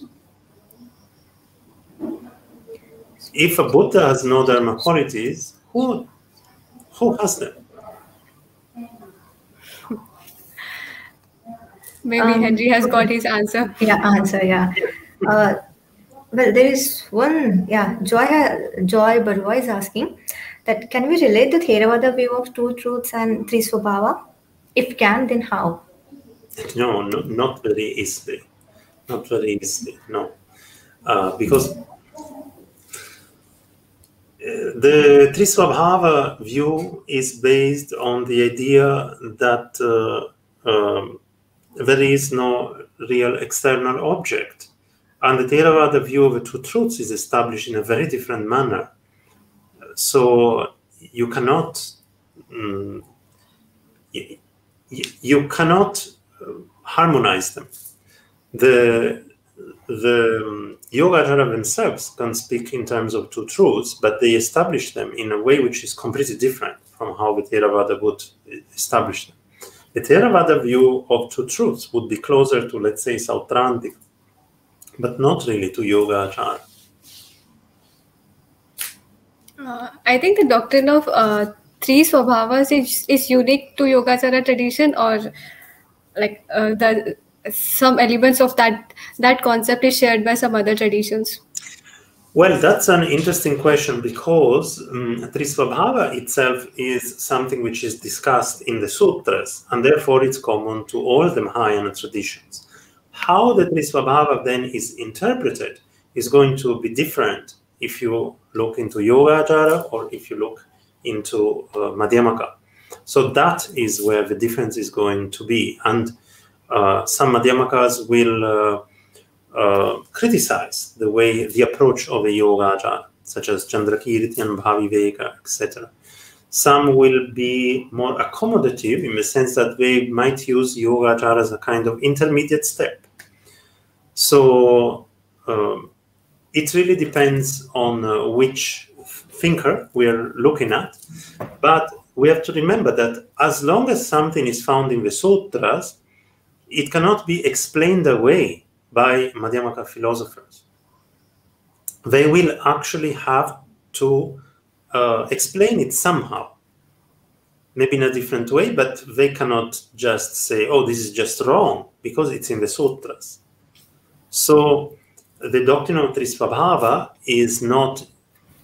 If a Buddha has no dharma qualities, who has them? Maybe Henry has got his answer. Yeah, answer, yeah. Well, there is one, Joy Barua is asking that can we relate the Theravada view of two truths and three svabhava? If can, then how? No, not very easily. Not very easily, no. Because the Trisvabhava view is based on the idea that there is no real external object. And the Theravada view of the two truths is established in a very different manner. So you cannot harmonize them. The Yogācāra themselves can speak in terms of two truths, but they establish them in a way which is completely different from how the Theravada would establish them. The Theravada view of two truths would be closer to, let's say, Sautrantika, but not really to Yogācāra. I think the doctrine of three svabhavas is unique to Yogācāra tradition, or like some elements of that concept is shared by some other traditions. Well, that's an interesting question, because Trisvabhava itself is something which is discussed in the sutras, and therefore it's common to all the Mahayana traditions. How the Trisvabhava then is interpreted is going to be different if you look into Yogācāra or if you look into Madhyamaka. So that is where the difference is going to be. And some Madhyamakas will criticize the approach of a Yogācāra, such as Chandrakirti and Bhaviveka, etc. Some will be more accommodative in the sense that they might use Yogācāra as a kind of intermediate step. So it really depends on which thinker we're looking at. But we have to remember that as long as something is found in the sutras, it cannot be explained away by Madhyamaka philosophers. They will actually have to explain it somehow, maybe in a different way, but they cannot just say, oh, this is just wrong, because it's in the sutras. So the doctrine of Trisvabhava is not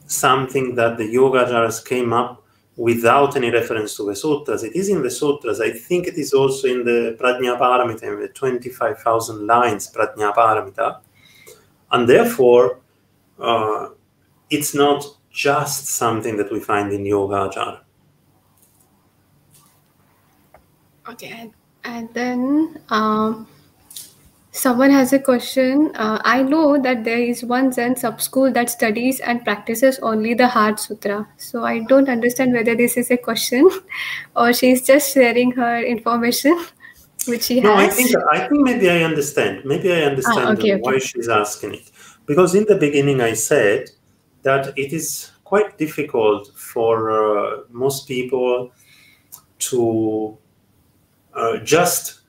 something that the Yogācāras came up without any reference to the sutras. It is in the sutras. I think it is also in the Prajñāparamita, in the 25,000 lines Prajñāparamita. And therefore, it's not just something that we find in Yogācāra. Okay, and then someone has a question. I know that there is one Zen sub-school that studies and practices only the Heart Sutra. So I don't understand whether this is a question or she's just sharing her information, which she has. No, I think maybe I understand. Maybe I understand why she's asking it. Because in the beginning I said that it is quite difficult for most people to just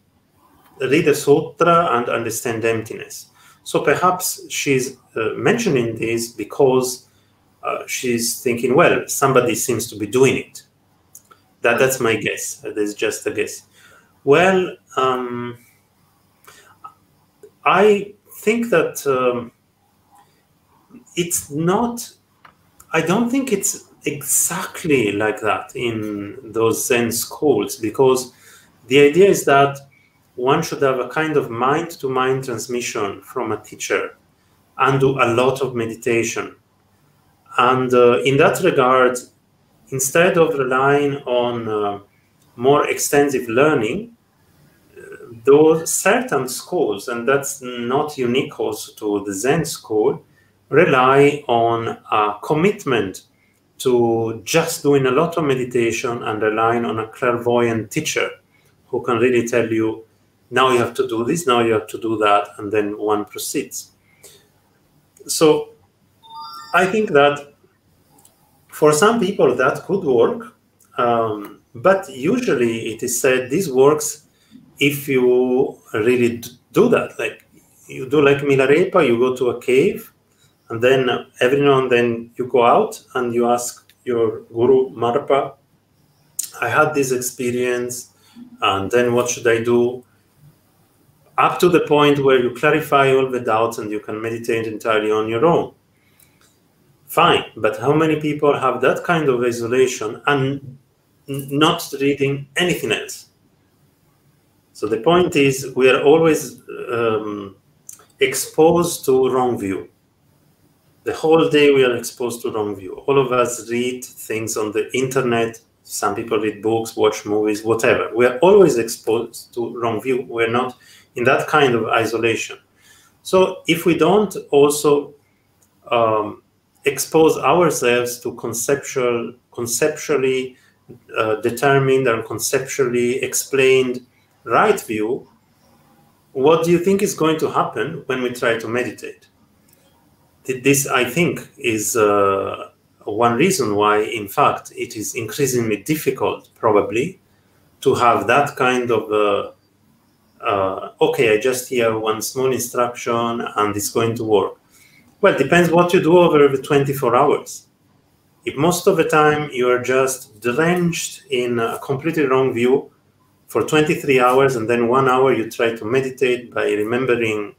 read a sutra and understand emptiness. So perhaps she's mentioning this because she's thinking, well, somebody seems to be doing it. That's my guess. That's just a guess. Well, I think that it's not, I don't think it's exactly like that in those Zen schools, because the idea is that one should have a kind of mind-to-mind transmission from a teacher and do a lot of meditation. And in that regard, instead of relying on more extensive learning, those certain schools, and that's not unique also to the Zen school, rely on a commitment to just doing a lot of meditation and relying on a clairvoyant teacher who can really tell you, now you have to do this, now you have to do that, and then one proceeds. So I think that for some people that could work, but usually it is said this works if you really do that. Like you do like Milarepa, you go to a cave, and then every now and then you go out and you ask your guru, Marpa, I had this experience, and then what should I do? Up to the point where you clarify all the doubts and you can meditate entirely on your own. Fine, but how many people have that kind of isolation and not reading anything else? So the point is, we are always exposed to wrong view. The whole day we are exposed to wrong view. All of us read things on the internet. Some people read books, watch movies, whatever. We are always exposed to wrong view. We're not in that kind of isolation. So if we don't also expose ourselves to conceptually determined and conceptually explained right view, what do you think is going to happen when we try to meditate? This, I think, is one reason why, in fact, it is increasingly difficult, probably, to have that kind of, okay, I just hear one small instruction and it's going to work. Well, it depends what you do over the 24 hours. If most of the time you are just drenched in a completely wrong view for 23 hours and then 1 hour you try to meditate by remembering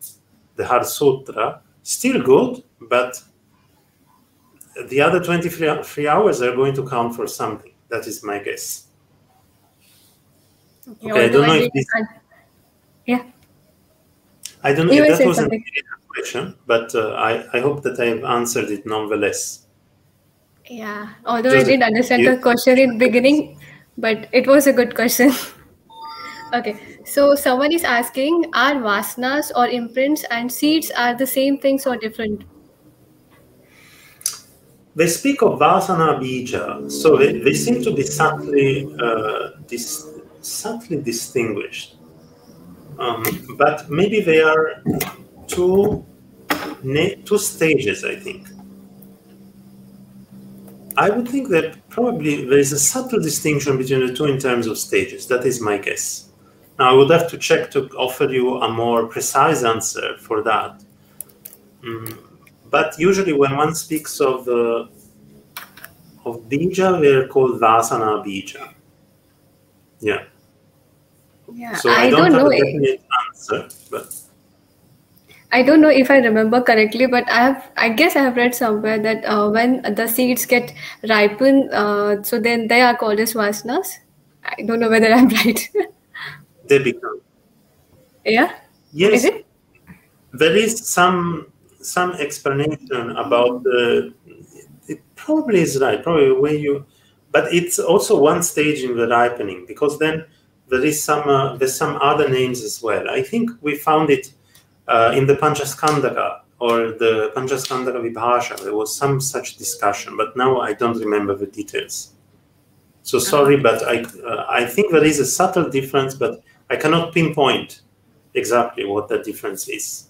the Heart Sutra, still good, but the other 23 hours are going to count for something. That is my guess. Okay, I don't know if this... Yeah. I don't know if that was a question, but I hope that I have answered it nonetheless. Yeah, although I didn't understand the question in the beginning, but it was a good question. Okay, so someone is asking, are vasanas or imprints and seeds are the same things or different? They speak of vasana bija, so they seem to be subtly distinguished. But maybe they are two stages, I think. I would think that probably there is a subtle distinction between the two in terms of stages. That is my guess. Now, I would have to check to offer you a more precise answer for that. But usually when one speaks of bija, they're called vasana bija. Yeah. Yeah, so I don't have a definite answer, but I don't know if I remember correctly, but I guess I have read somewhere that when the seeds get ripened, so then they are called as vasanas. I don't know whether I'm right. They become. Yeah. Yes. Is it? There is some explanation about the. It probably is right. Probably where you, but it's also one stage in the ripening, because then there is there's some other names as well. I think we found it in the Panchaskandaka or the Panchaskandaka Vibhasha. There was some such discussion, but now I don't remember the details. So sorry, but I think there is a subtle difference, but I cannot pinpoint exactly what that difference is.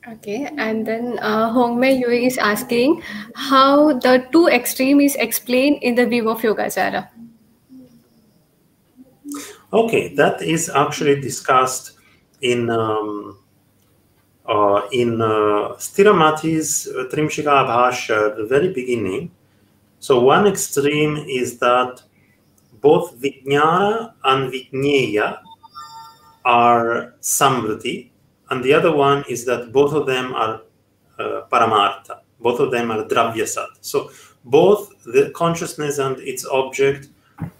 Okay, and then Hongmei Yui is asking how the two extreme is explained in the view of Yogācāra. Okay, that is actually discussed in in Stiramati's Trimshika Bhashya, the very beginning. So one extreme is that both Vijnana and Vijñeya are Samvriti, and the other one is that both of them are Paramartha, both of them are Dravyasat. So both the consciousness and its object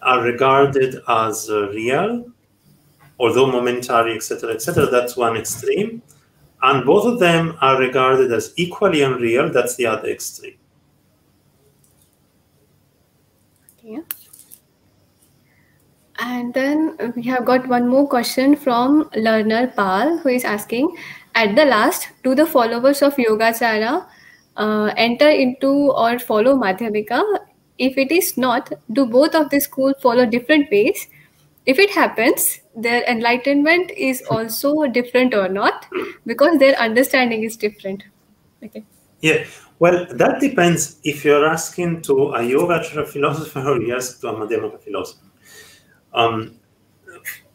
are regarded as real, although momentary, etc., etc. That's one extreme. And both of them are regarded as equally unreal. That's the other extreme. Okay. And then we have got one more question from learner Pal, who is asking, at the last, do the followers of Yogācāra enter into or follow Madhyamika? If it is not, do both of the schools follow different ways? If it happens, their enlightenment is also different or not, because their understanding is different. Okay. Yeah, well, that depends if you're asking to a Yogacara philosopher or you ask to a Madhyamaka philosopher.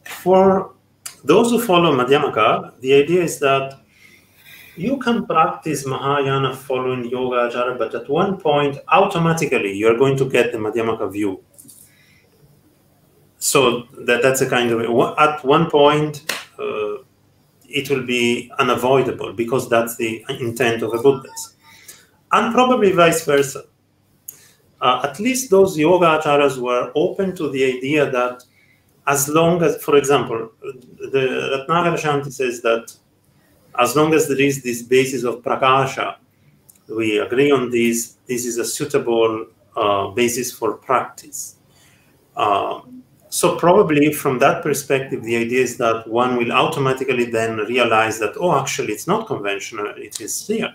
For those who follow Madhyamaka, the idea is that you can practice Mahayana following Yogacara, but at one point, automatically, you're going to get the Madhyamaka view. So that's a kind of, at one point, it will be unavoidable because that's the intent of the Buddhas. And probably vice versa. At least those Yogacaras were open to the idea that as long as, for example, the Ratnagara Shanti says that as long as there is this basis of prakasha, we agree on this, this is a suitable basis for practice. So probably from that perspective, the idea is that one will automatically then realize that, oh, actually, it's not conventional, it is real.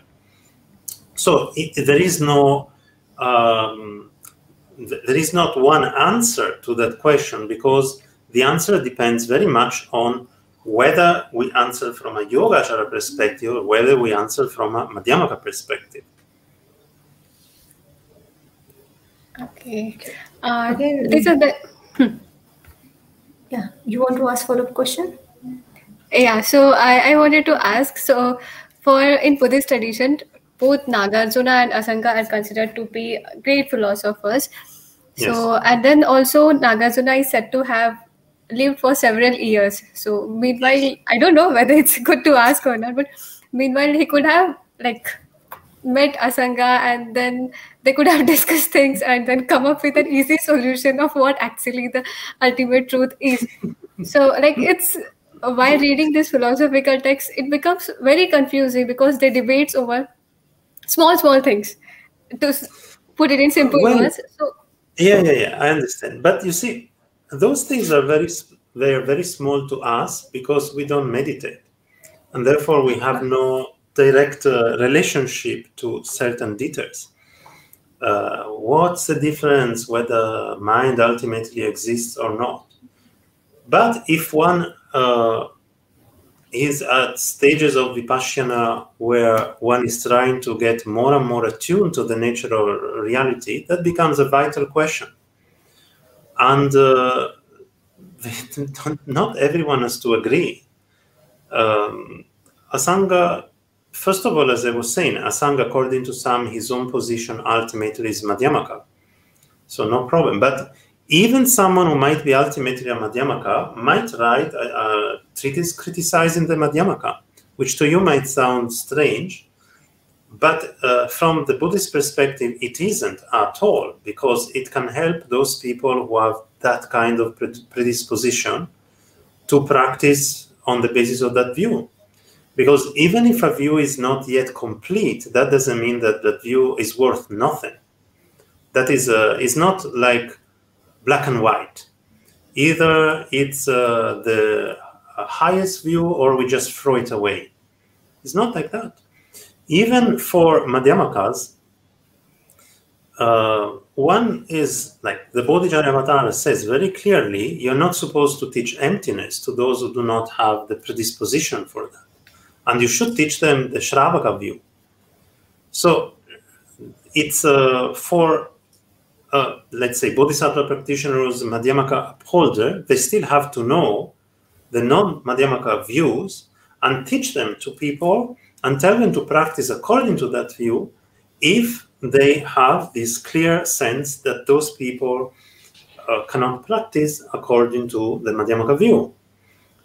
So there is no, there is not one answer to that question, because the answer depends very much on whether we answer from a Yogacara perspective or whether we answer from a Madhyamaka perspective. Okay. These are the... Yeah, you want to ask follow-up question? Yeah, so I wanted to ask, so in Buddhist tradition, both Nagarjuna and Asanga are considered to be great philosophers. So, yes. And then also Nagarjuna is said to have lived for several years. So meanwhile, I don't know whether it's good to ask or not, but meanwhile he could have like met Asanga and then they could have discussed things and then come up with an easy solution of what actually the ultimate truth is. So like it's, while reading this philosophical text, it becomes very confusing because they debates over small things, to put it in simple words. So yeah, I understand. But you see, those things are very small to us because we don't meditate, and therefore we have no direct relationship to certain details. What's the difference whether mind ultimately exists or not? But if one is at stages of Vipassana where one is trying to get more and more attuned to the nature of reality, that becomes a vital question. And not everyone has to agree. Asanga, first of all, as I was saying, Asanga, according to some, his own position ultimately is Madhyamaka. So no problem. But even someone who might be ultimately a Madhyamaka might write a treatise criticizing the Madhyamaka, which to you might sound strange. But from the Buddhist perspective, it isn't at all, because it can help those people who have that kind of predisposition to practice on the basis of that view. Because even if a view is not yet complete, that doesn't mean that that view is worth nothing. That is not like black and white. Either it's the highest view or we just throw it away. It's not like that. Even for Madhyamakas, one is like the Bodhicharyavatara says very clearly, you're not supposed to teach emptiness to those who do not have the predisposition for that. And you should teach them the Shravaka view. So it's for, let's say, Bodhisattva practitioners, Madhyamaka upholder, they still have to know the non-Madhyamaka views, and teach them to people and tell them to practice according to that view if they have this clear sense that those people cannot practice according to the Madhyamaka view.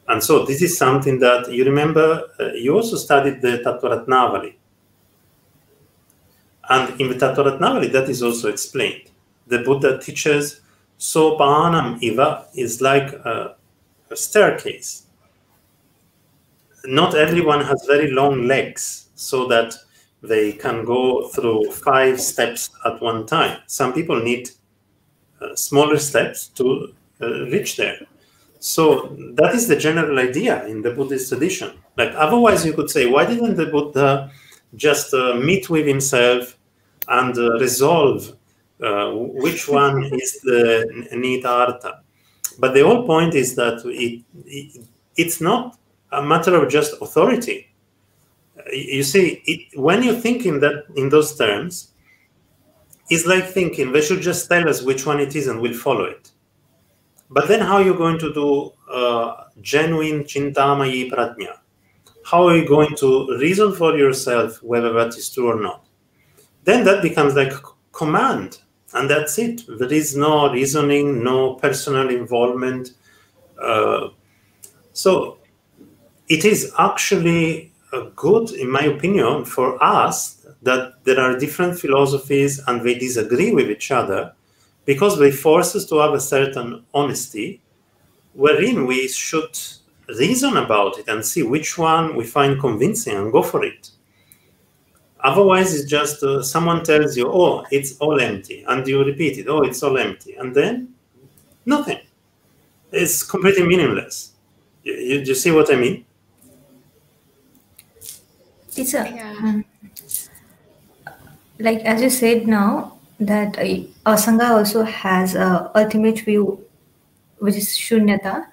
And so this is something that you remember, you also studied the Tattvaratnavali. And in the Tattvaratnavali, that is also explained. The Buddha teaches Sopanam Iva is like a staircase. Not everyone has very long legs so that they can go through 5 steps at one time. Some people need smaller steps to reach there. So that is the general idea in the Buddhist tradition. Like otherwise you could say, why didn't the Buddha just meet with himself and resolve which one is the Nita Artha? But the whole point is that it's not a matter of just authority. You see, when you think in those terms, it's like thinking they should just tell us which one it is and we'll follow it. But then how are you going to do genuine Chintamayi Prajna? How are you going to reason for yourself whether that is true or not? Then that becomes like command, and that's it. There is no reasoning, no personal involvement. So it is actually good, in my opinion, for us that there are different philosophies and they disagree with each other, because they force us to have a certain honesty wherein we should reason about it and see which one we find convincing and go for it. Otherwise, it's just someone tells you, oh, it's all empty. And you repeat it, oh, it's all empty. And then nothing. It's completely meaningless. You see what I mean? It's like as you said now, that Asanga also has a ultimate view, which is Shunyata.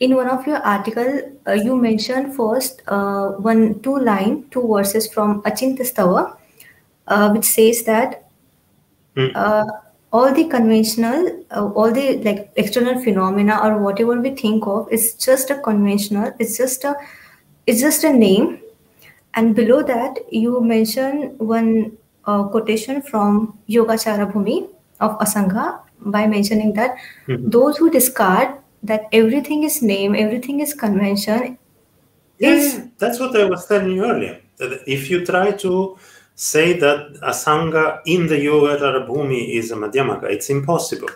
In one of your article, you mentioned first two verses from Achintastava, which says that all the conventional, all the like external phenomena or whatever we think of is just a conventional. It's just a name. And below that, you mention one quotation from Yogācāra Bhumi of Asanga by mentioning that those who discard that everything is name, everything is convention. That's what I was telling you earlier. That if you try to say that Asanga in the Yogācāra Bhumi is a Madhyamaka, it's impossible.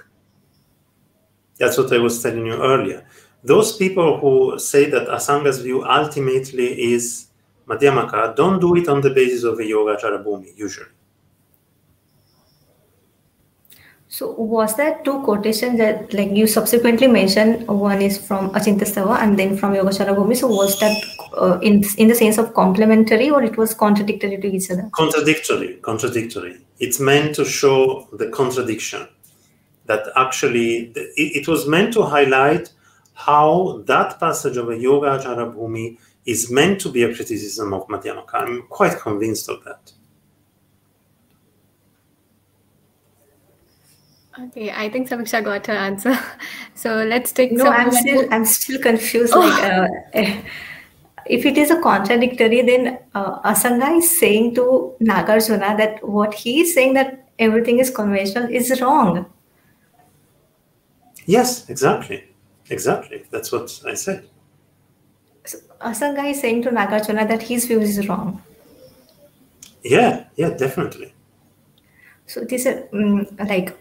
That's what I was telling you earlier. Those people who say that Asanga's view ultimately is Madhyamaka don't do it on the basis of a Yogācāra Bhumi, usually. So was there two quotations that like you subsequently mentioned? One is from Achintastava and then from Yogācāra Bhumi. So was that in the sense of complementary, or it was contradictory to each other? Contradictory. It's meant to show the contradiction. That actually, it was meant to highlight how that passage of a Yogācāra Bhumi is meant to be a criticism of Madhyamaka. I'm quite convinced of that. Okay, I think Samiksha got her answer. So let's take. No, I'm still confused. Oh. Like, if it is a contradictory, then Asanga is saying to Nagarjuna that what he is saying that everything is conventional is wrong. Yes, exactly. That's what I said. So Asanga is saying to Nagarjuna that his view is wrong. Yeah, definitely. So this is like.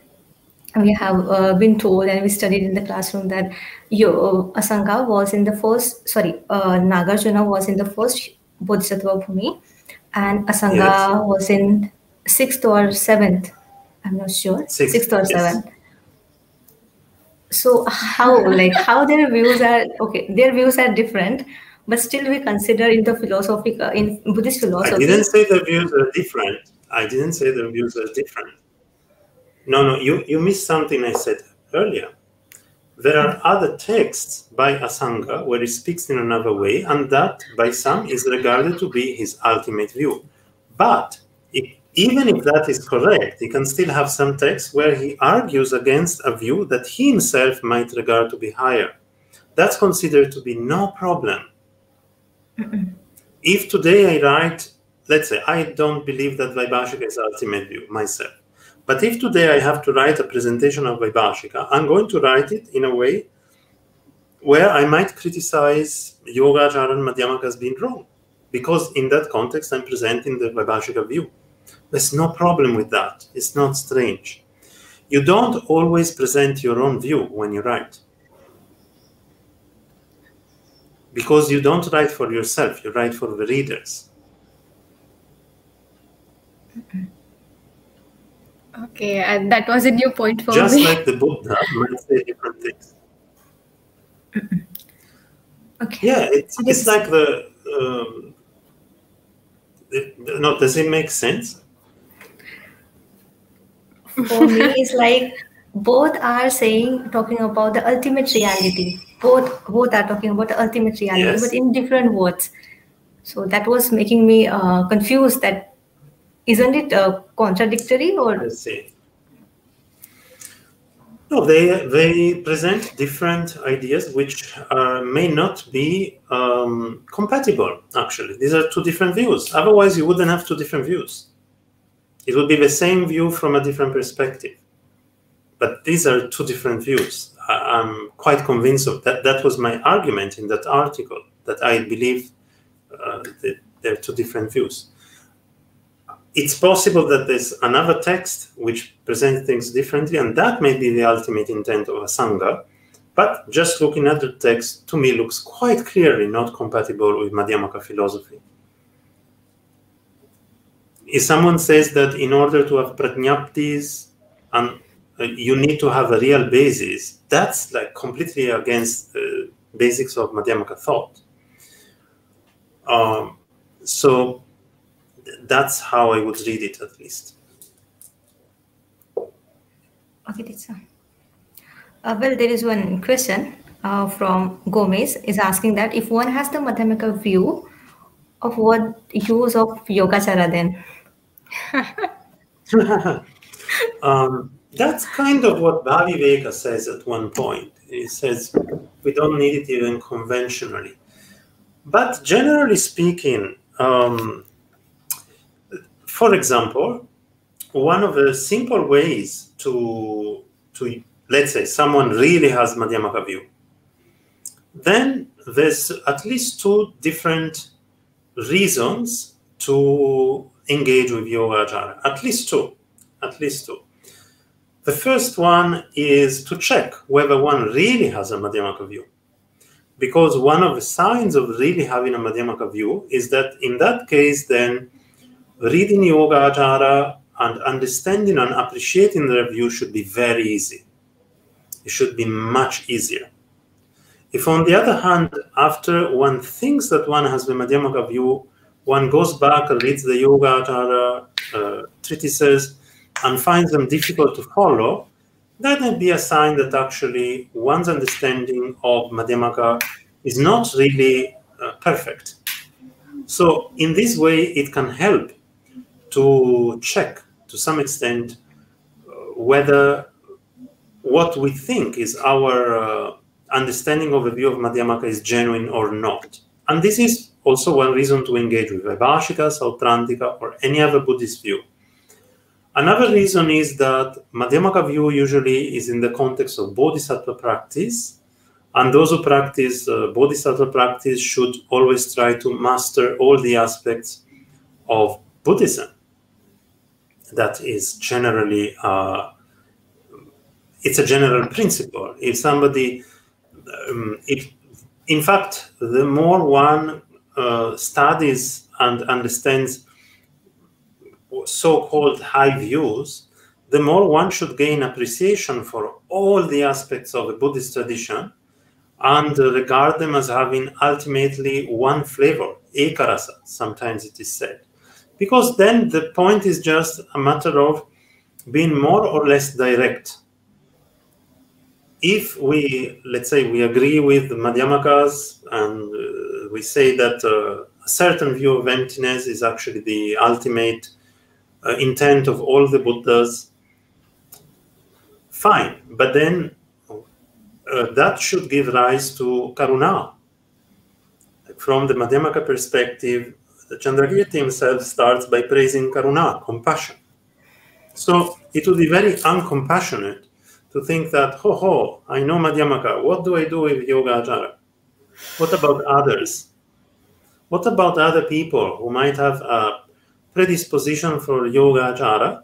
We have been told and we studied in the classroom that Asanga was in the Nagarjuna was in the first Bodhisattva Bhumi, and Asanga was in 6th or 7th. I'm not sure. 6th or 7th. So how their views are their views are different, but still we consider in the philosophy in Buddhist philosophy. I didn't say the views are different. No, you missed something I said earlier. There are other texts by Asanga where he speaks in another way, and that by some is regarded to be his ultimate view. But even if that is correct, he can still have some texts where he argues against a view that he himself might regard to be higher. That's considered to be no problem. If today I write, let's say, I don't believe that Vaibhashika is the ultimate view myself. But if today I have to write a presentation of Vaibhashika, I'm going to write it in a way where I might criticize Yogācāra and Madhyamaka as being wrong. Because in that context, I'm presenting the Vaibhashika view. There's no problem with that. It's not strange. You don't always present your own view when you write. Because you don't write for yourself, you write for the readers. Okay, and that was a new point for Just me. like the Buddha might say different things. Okay. Yeah, it's like no, does it make sense? For me, it's like both are talking about the ultimate reality. Both are talking about the ultimate reality, Yes. but in different words. So that was making me confused. That isn't it contradictory or? Let's see. No, they present different ideas which may not be compatible, actually. These are two different views. Otherwise, you wouldn't have two different views. It would be the same view from a different perspective. But these are two different views. I'm quite convinced of that. That was my argument in that article, that I believe that there are two different views. It's possible that there's another text which presents things differently, and that may be the ultimate intent of a Sangha. But just looking at the text, to me, looks quite clearly not compatible with Madhyamaka philosophy. If someone says that in order to have prajñaptis, and you need to have a real basis, that's like completely against the basics of Madhyamaka thought. So that's how I would read it, at least. Okay, that's well, there is one question from Gomez is asking that if one has the Madhyamaka view, of what use of Yogācāra then? That's kind of what Bhaviveka says at one point. He says, we don't need it even conventionally. But generally speaking, for example, one of the simple ways to let's say someone really has Madhyamaka view, then there's at least two different reasons to engage with Yogācāra. At least two. The first one is to check whether one really has a Madhyamaka view. Because one of the signs of really having a Madhyamaka view is that in that case, then reading Yogācāra and understanding and appreciating their view should be very easy. It should be much easier. If on the other hand, after one thinks that one has the Madhyamaka view, one goes back and reads the Yogācāra treatises and finds them difficult to follow, that may be a sign that actually one's understanding of Madhyamaka is not really perfect. So in this way, it can help to check to some extent whether what we think is our understanding of the view of Madhyamaka is genuine or not. And this is also one reason to engage with Vaibhashika, Sautrantika, or any other Buddhist view. Another reason is that Madhyamaka view usually is in the context of Bodhisattva practice, and those who practice Bodhisattva practice should always try to master all the aspects of Buddhism. That is generally, it's a general principle. If somebody, in fact, the more one studies and understands so-called high views, the more one should gain appreciation for all the aspects of the Buddhist tradition and regard them as having ultimately one flavor, ekarasa, sometimes it is said. Because then the point is just a matter of being more or less direct. If we, let's say, we agree with the Madhyamakas and we say that a certain view of emptiness is actually the ultimate intent of all the Buddhas, fine. But then that should give rise to karuna. from the Madhyamaka perspective, Chandrakirti himself starts by praising Karuna, compassion. So it would be very uncompassionate to think that, ho, I know Madhyamaka, what do I do with Yogācāra? What about others? What about other people who might have a predisposition for Yogācāra,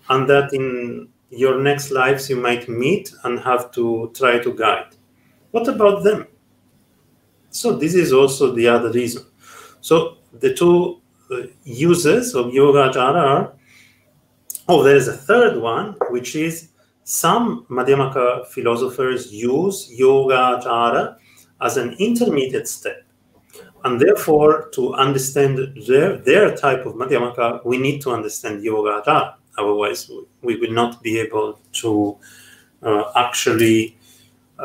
and that in your next lives you might meet and have to try to guide? What about them? So this is also the other reason. So the two uses of Yogācāra are, there is a third one, which is some Madhyamaka philosophers use Yogācāra as an intermediate step. And therefore, to understand their type of Madhyamaka, we need to understand Yogācāra. Otherwise, we will not be able to actually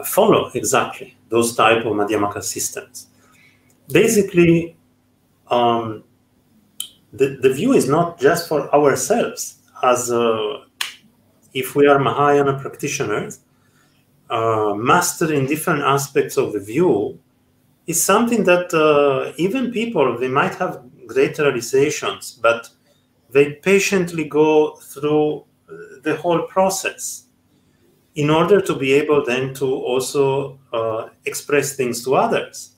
follow exactly those type of Madhyamaka systems. Basically, the view is not just for ourselves, as if we are Mahayana practitioners, mastering different aspects of the view is something that even people, they might have great realizations, but they patiently go through the whole process in order to be able then to also express things to others.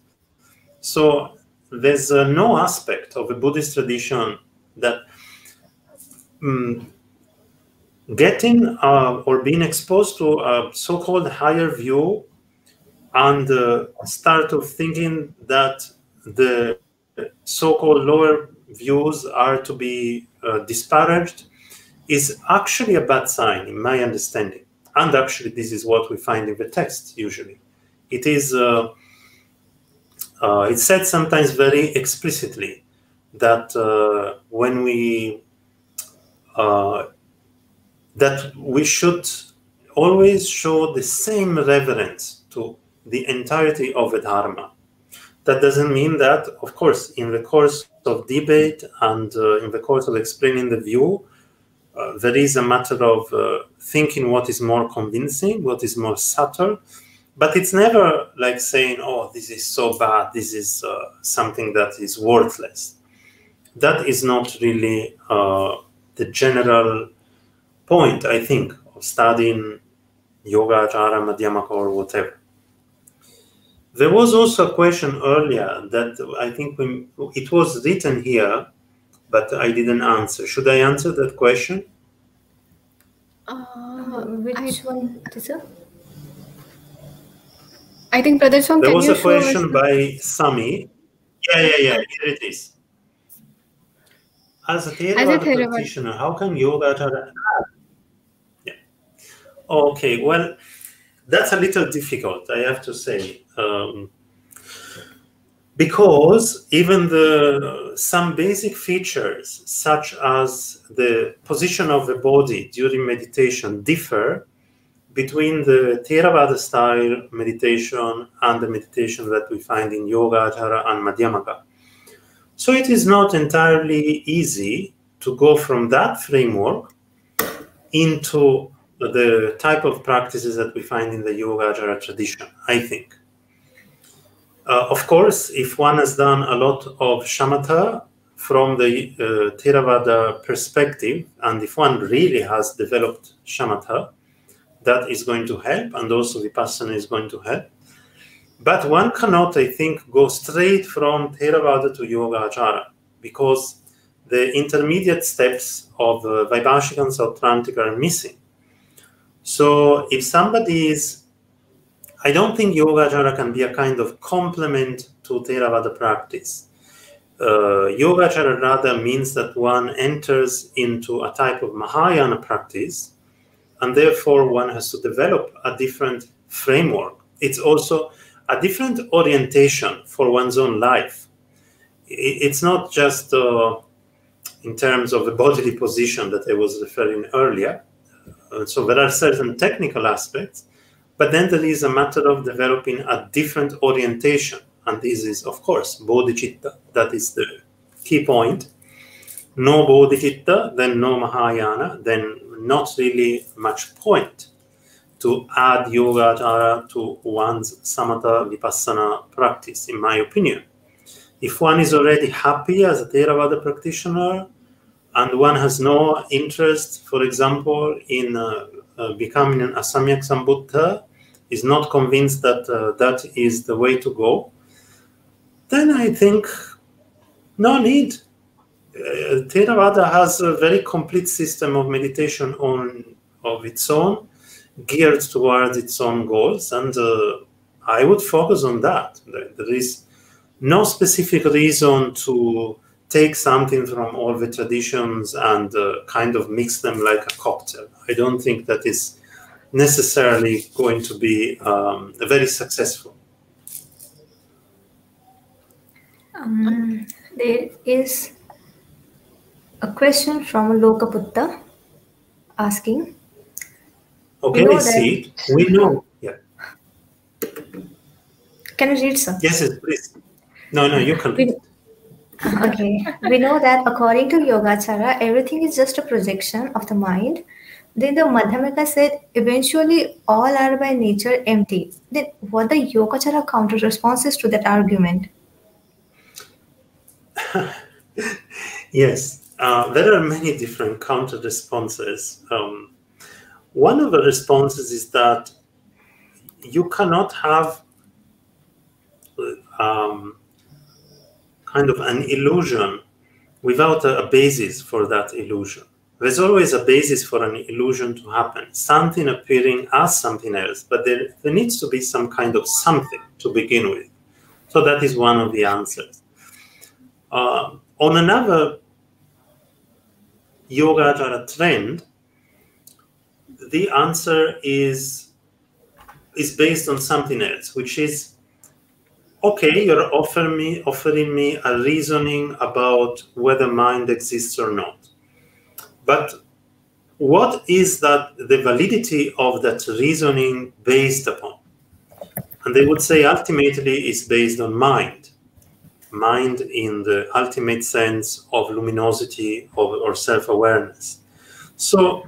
So there's no aspect of a Buddhist tradition that getting or being exposed to a so-called higher view and start of thinking that the so-called lower views are to be disparaged is actually a bad sign, in my understanding. And actually, this is what we find in the text usually. It is it's said sometimes very explicitly that when we that we should always show the same reverence to the entirety of the Dharma. That doesn't mean that, of course, in the course of debate and in the course of explaining the view, there is a matter of thinking what is more convincing, what is more subtle, but it's never like saying, oh, this is so bad, this is something that is worthless. That is not really the general point, I think, of studying Yogācāra, Madhyamaka, or whatever. There was also a question earlier that I think it was written here, but I didn't answer. Should I answer that question? Which one, teacher? I think Brother Song, there was a question by Sami. Yeah, here it is. As a Theravada practitioner, how can Yogācāra? Yeah. Okay, well, that's a little difficult, I have to say, because even some basic features, such as the position of the body during meditation, differ between the Theravada style meditation and the meditation that we find in Yogācāra and Madhyamaka. So it is not entirely easy to go from that framework into the type of practices that we find in the Yogācāra tradition, I think. Of course, if one has done a lot of shamatha from the Theravada perspective, and if one really has developed shamatha, that is going to help, and also vipassana is going to help. But one cannot, I think, go straight from Theravada to Yogācāra, because the intermediate steps of Vaibhashika and Sautrantika are missing. So if somebody is, I don't think Yogācāra can be a kind of complement to Theravada practice. Yogācāra rather means that one enters into a type of Mahayana practice, and therefore one has to develop a different framework. It's also a different orientation for one's own life. It's not just in terms of the bodily position that I was referring earlier. So there are certain technical aspects, but then there is a matter of developing a different orientation. And this is, of course, bodhicitta. That is the key point. No bodhicitta, then no Mahayana, then not really much point to add Yogācāra to one's samatha vipassana practice, in my opinion. if one is already happy as a Theravada practitioner and one has no interest, for example, in becoming an Asamyak Sambuddha, is not convinced that that is the way to go, then I think no need. Theravada has a very complete system of meditation of its own, geared towards its own goals, and I would focus on that. There is no specific reason to take something from all the traditions and kind of mix them like a cocktail. I don't think that is necessarily going to be very successful. There is a question from Lokaputta asking. Okay, I see it. We know. Yeah. Can you read, sir? Yes, please. No, you can read. Okay. We know that according to Yogācāra, everything is just a projection of the mind. Then the Madhyamika said, eventually all are by nature empty. Then what the Yogācāra counter responses to that argument? Yes, there are many different counter responses. One of the responses is that you cannot have kind of an illusion without a basis for that illusion. There's always a basis for an illusion to happen, something appearing as something else, but there needs to be some kind of something to begin with. So that is one of the answers. On another Yogācāra trend, the answer is based on something else, which is, okay, you're offering me a reasoning about whether mind exists or not. But what is that the validity of that reasoning based upon? And they would say ultimately it's based on mind. Mind in the ultimate sense of luminosity or self-awareness. So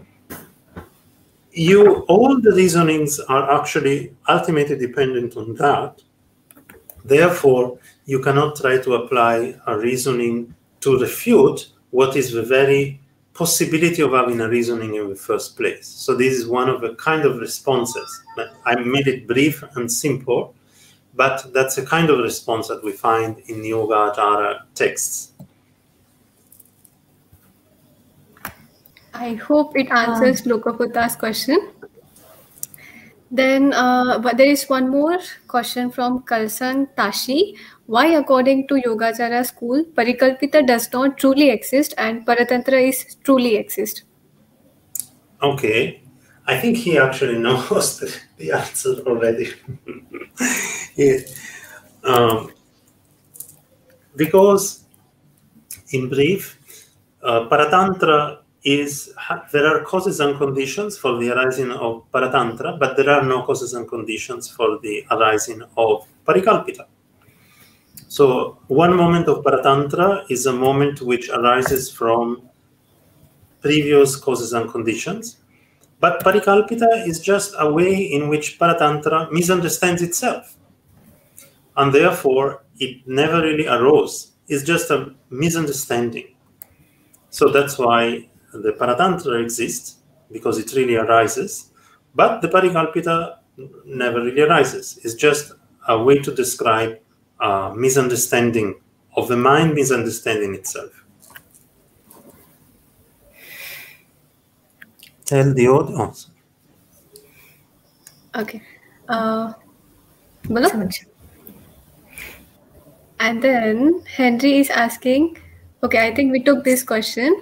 all the reasonings are actually ultimately dependent on that. Therefore, you cannot try to apply a reasoning to refute what is the very possibility of having a reasoning in the first place. So this is one of the kind of responses. I made it brief and simple, but that's a kind of response that we find in Yogācāra texts. I hope it answers Lokaputta's question. Then but there is one more question from Kalsang Tashi. Why, according to Yogācāra school, Parikalpita does not truly exist and Paratantra is truly exist? Okay. I think he actually knows the answer already. Because, in brief, Paratantra there are causes and conditions for the arising of Paratantra, but there are no causes and conditions for the arising of Parikalpita. So one moment of Paratantra is a moment which arises from previous causes and conditions, but Parikalpita is just a way in which Paratantra misunderstands itself. And therefore, it never really arose. It's just a misunderstanding. So that's why the Paratantra exists, because it really arises, but the Parikalpita never really arises. It's just a way to describe misunderstanding of the mind misunderstanding itself. Tell the audience. Okay. And then Henry is asking, okay, I think we took this question.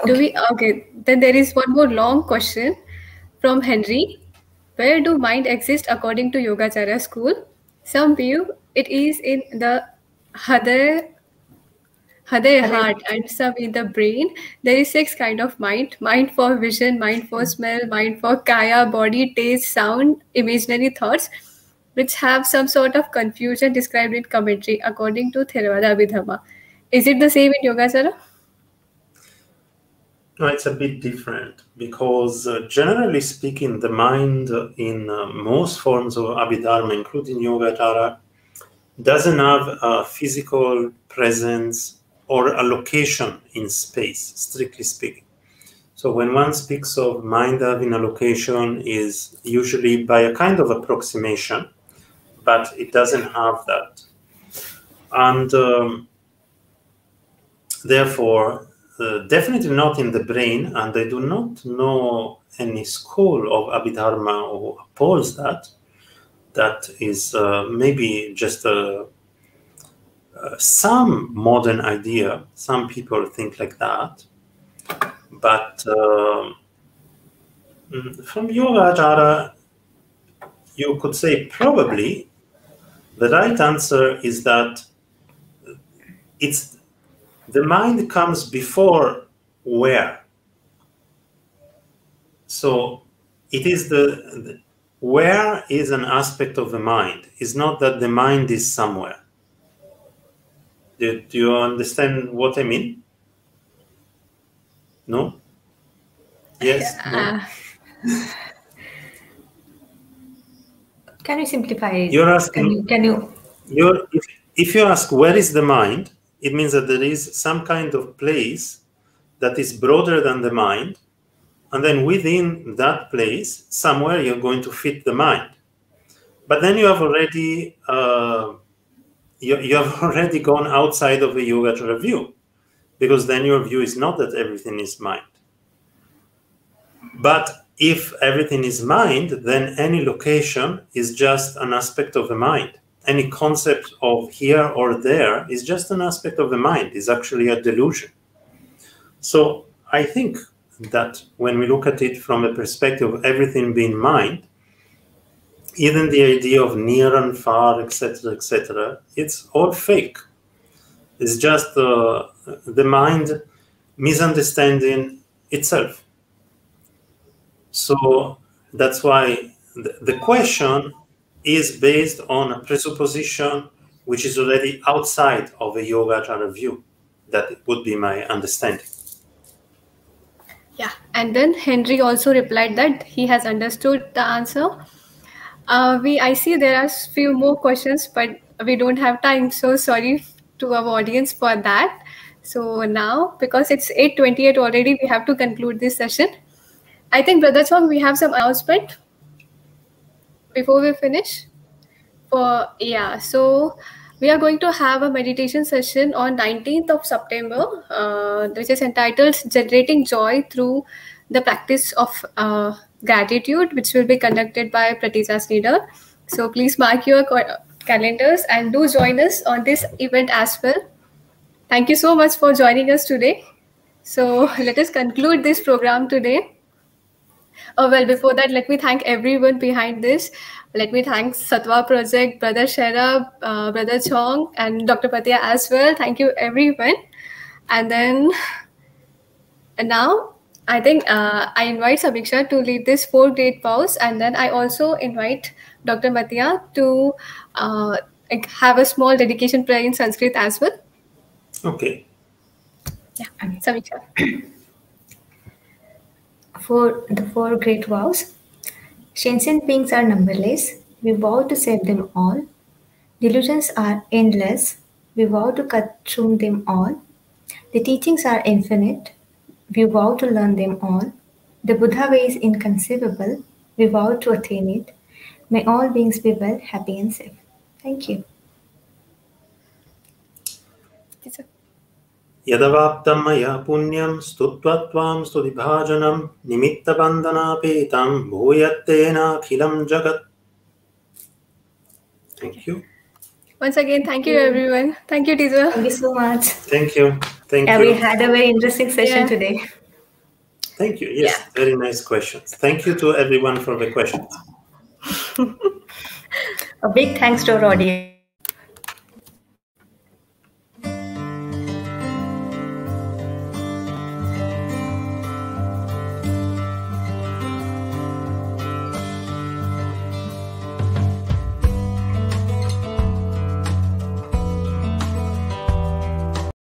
Okay, then there is one more long question from Henry. Where do mind exist according to Yogācāra school? Some view it is in the Hriday heart and some in the brain. There is 6 kinds of mind. Mind for vision, mind for smell, mind for kaya, body, taste, sound, imaginary thoughts, which have some sort of confusion described in commentary according to Theravada Abhidhamma. Is it the same in Yogācāra? No, it's a bit different because generally speaking, the mind in most forms of Abhidharma, including Yogācāra, doesn't have a physical presence or a location in space, strictly speaking. So when one speaks of mind having a location, is usually by a kind of approximation, but it doesn't have that. And therefore, definitely not in the brain, and I do not know any school of Abhidharma who oppose that. That is maybe just some modern idea. Some people think like that. But from Yogācāra, you could say probably the right answer is that the mind comes before where. So it is the where is an aspect of the mind. It's not that the mind is somewhere. Do you understand what I mean? No? Yes? No? Can you simplify it? You're asking, if you ask where is the mind, it means that there is some kind of place that is broader than the mind, and then within that place, somewhere you're going to fit the mind. But then you have already you have already gone outside of the Yogacara view, because then your view is not that everything is mind. But if everything is mind, then any location is just an aspect of the mind. Any concept of here or there is just an aspect of the mind, is actually a delusion. So I think that when we look at it from the perspective of everything being mind, even the idea of near and far, etc., it's all fake. It's just the mind misunderstanding itself. So that's why the question is based on a presupposition which is already outside of a Yogacara view. That would be my understanding. Yeah, and then Henry also replied that he has understood the answer. I see there are few more questions, but we don't have time. So sorry to our audience for that. So now, because it's 8:28 already, we have to conclude this session. I think, Brother Chong, we have some announcement before we finish. So we are going to have a meditation session on 19th of September, which is entitled Generating Joy Through the Practice of Gratitude, which will be conducted by Pratisa's leader. So please mark your calendars and do join us on this event as well. Thank you so much for joining us today. So let us conclude this program today. Well, before that, let me thank everyone behind this. Let me thank Satwa Project, Brother Sherab, Brother Chong, and Dr. Mattia as well. Thank you, everyone. And now, I think I invite Samiksha to lead this 4 great vows, and then I also invite Dr. Mattia to have a small dedication prayer in Sanskrit as well. Okay. Yeah, Samiksha. For the 4 great vows, sentient beings are numberless. We vow to save them all. Delusions are endless. We vow to cut through them all. The teachings are infinite. We vow to learn them all. The Buddha way is inconceivable. We vow to attain it. May all beings be well, happy and safe. Thank you. Yadavaptam maya punyam stutvatvam studibhajanam nimitta bandhanapetam bhuyattena khilam jagat. Thank you. Once again, thank you, everyone. Thank you, teacher. Thank you so much. Thank you. Thank you. We had a very interesting session today. Thank you. Yes, very nice questions. Thank you to everyone for the questions. A big thanks to our audience.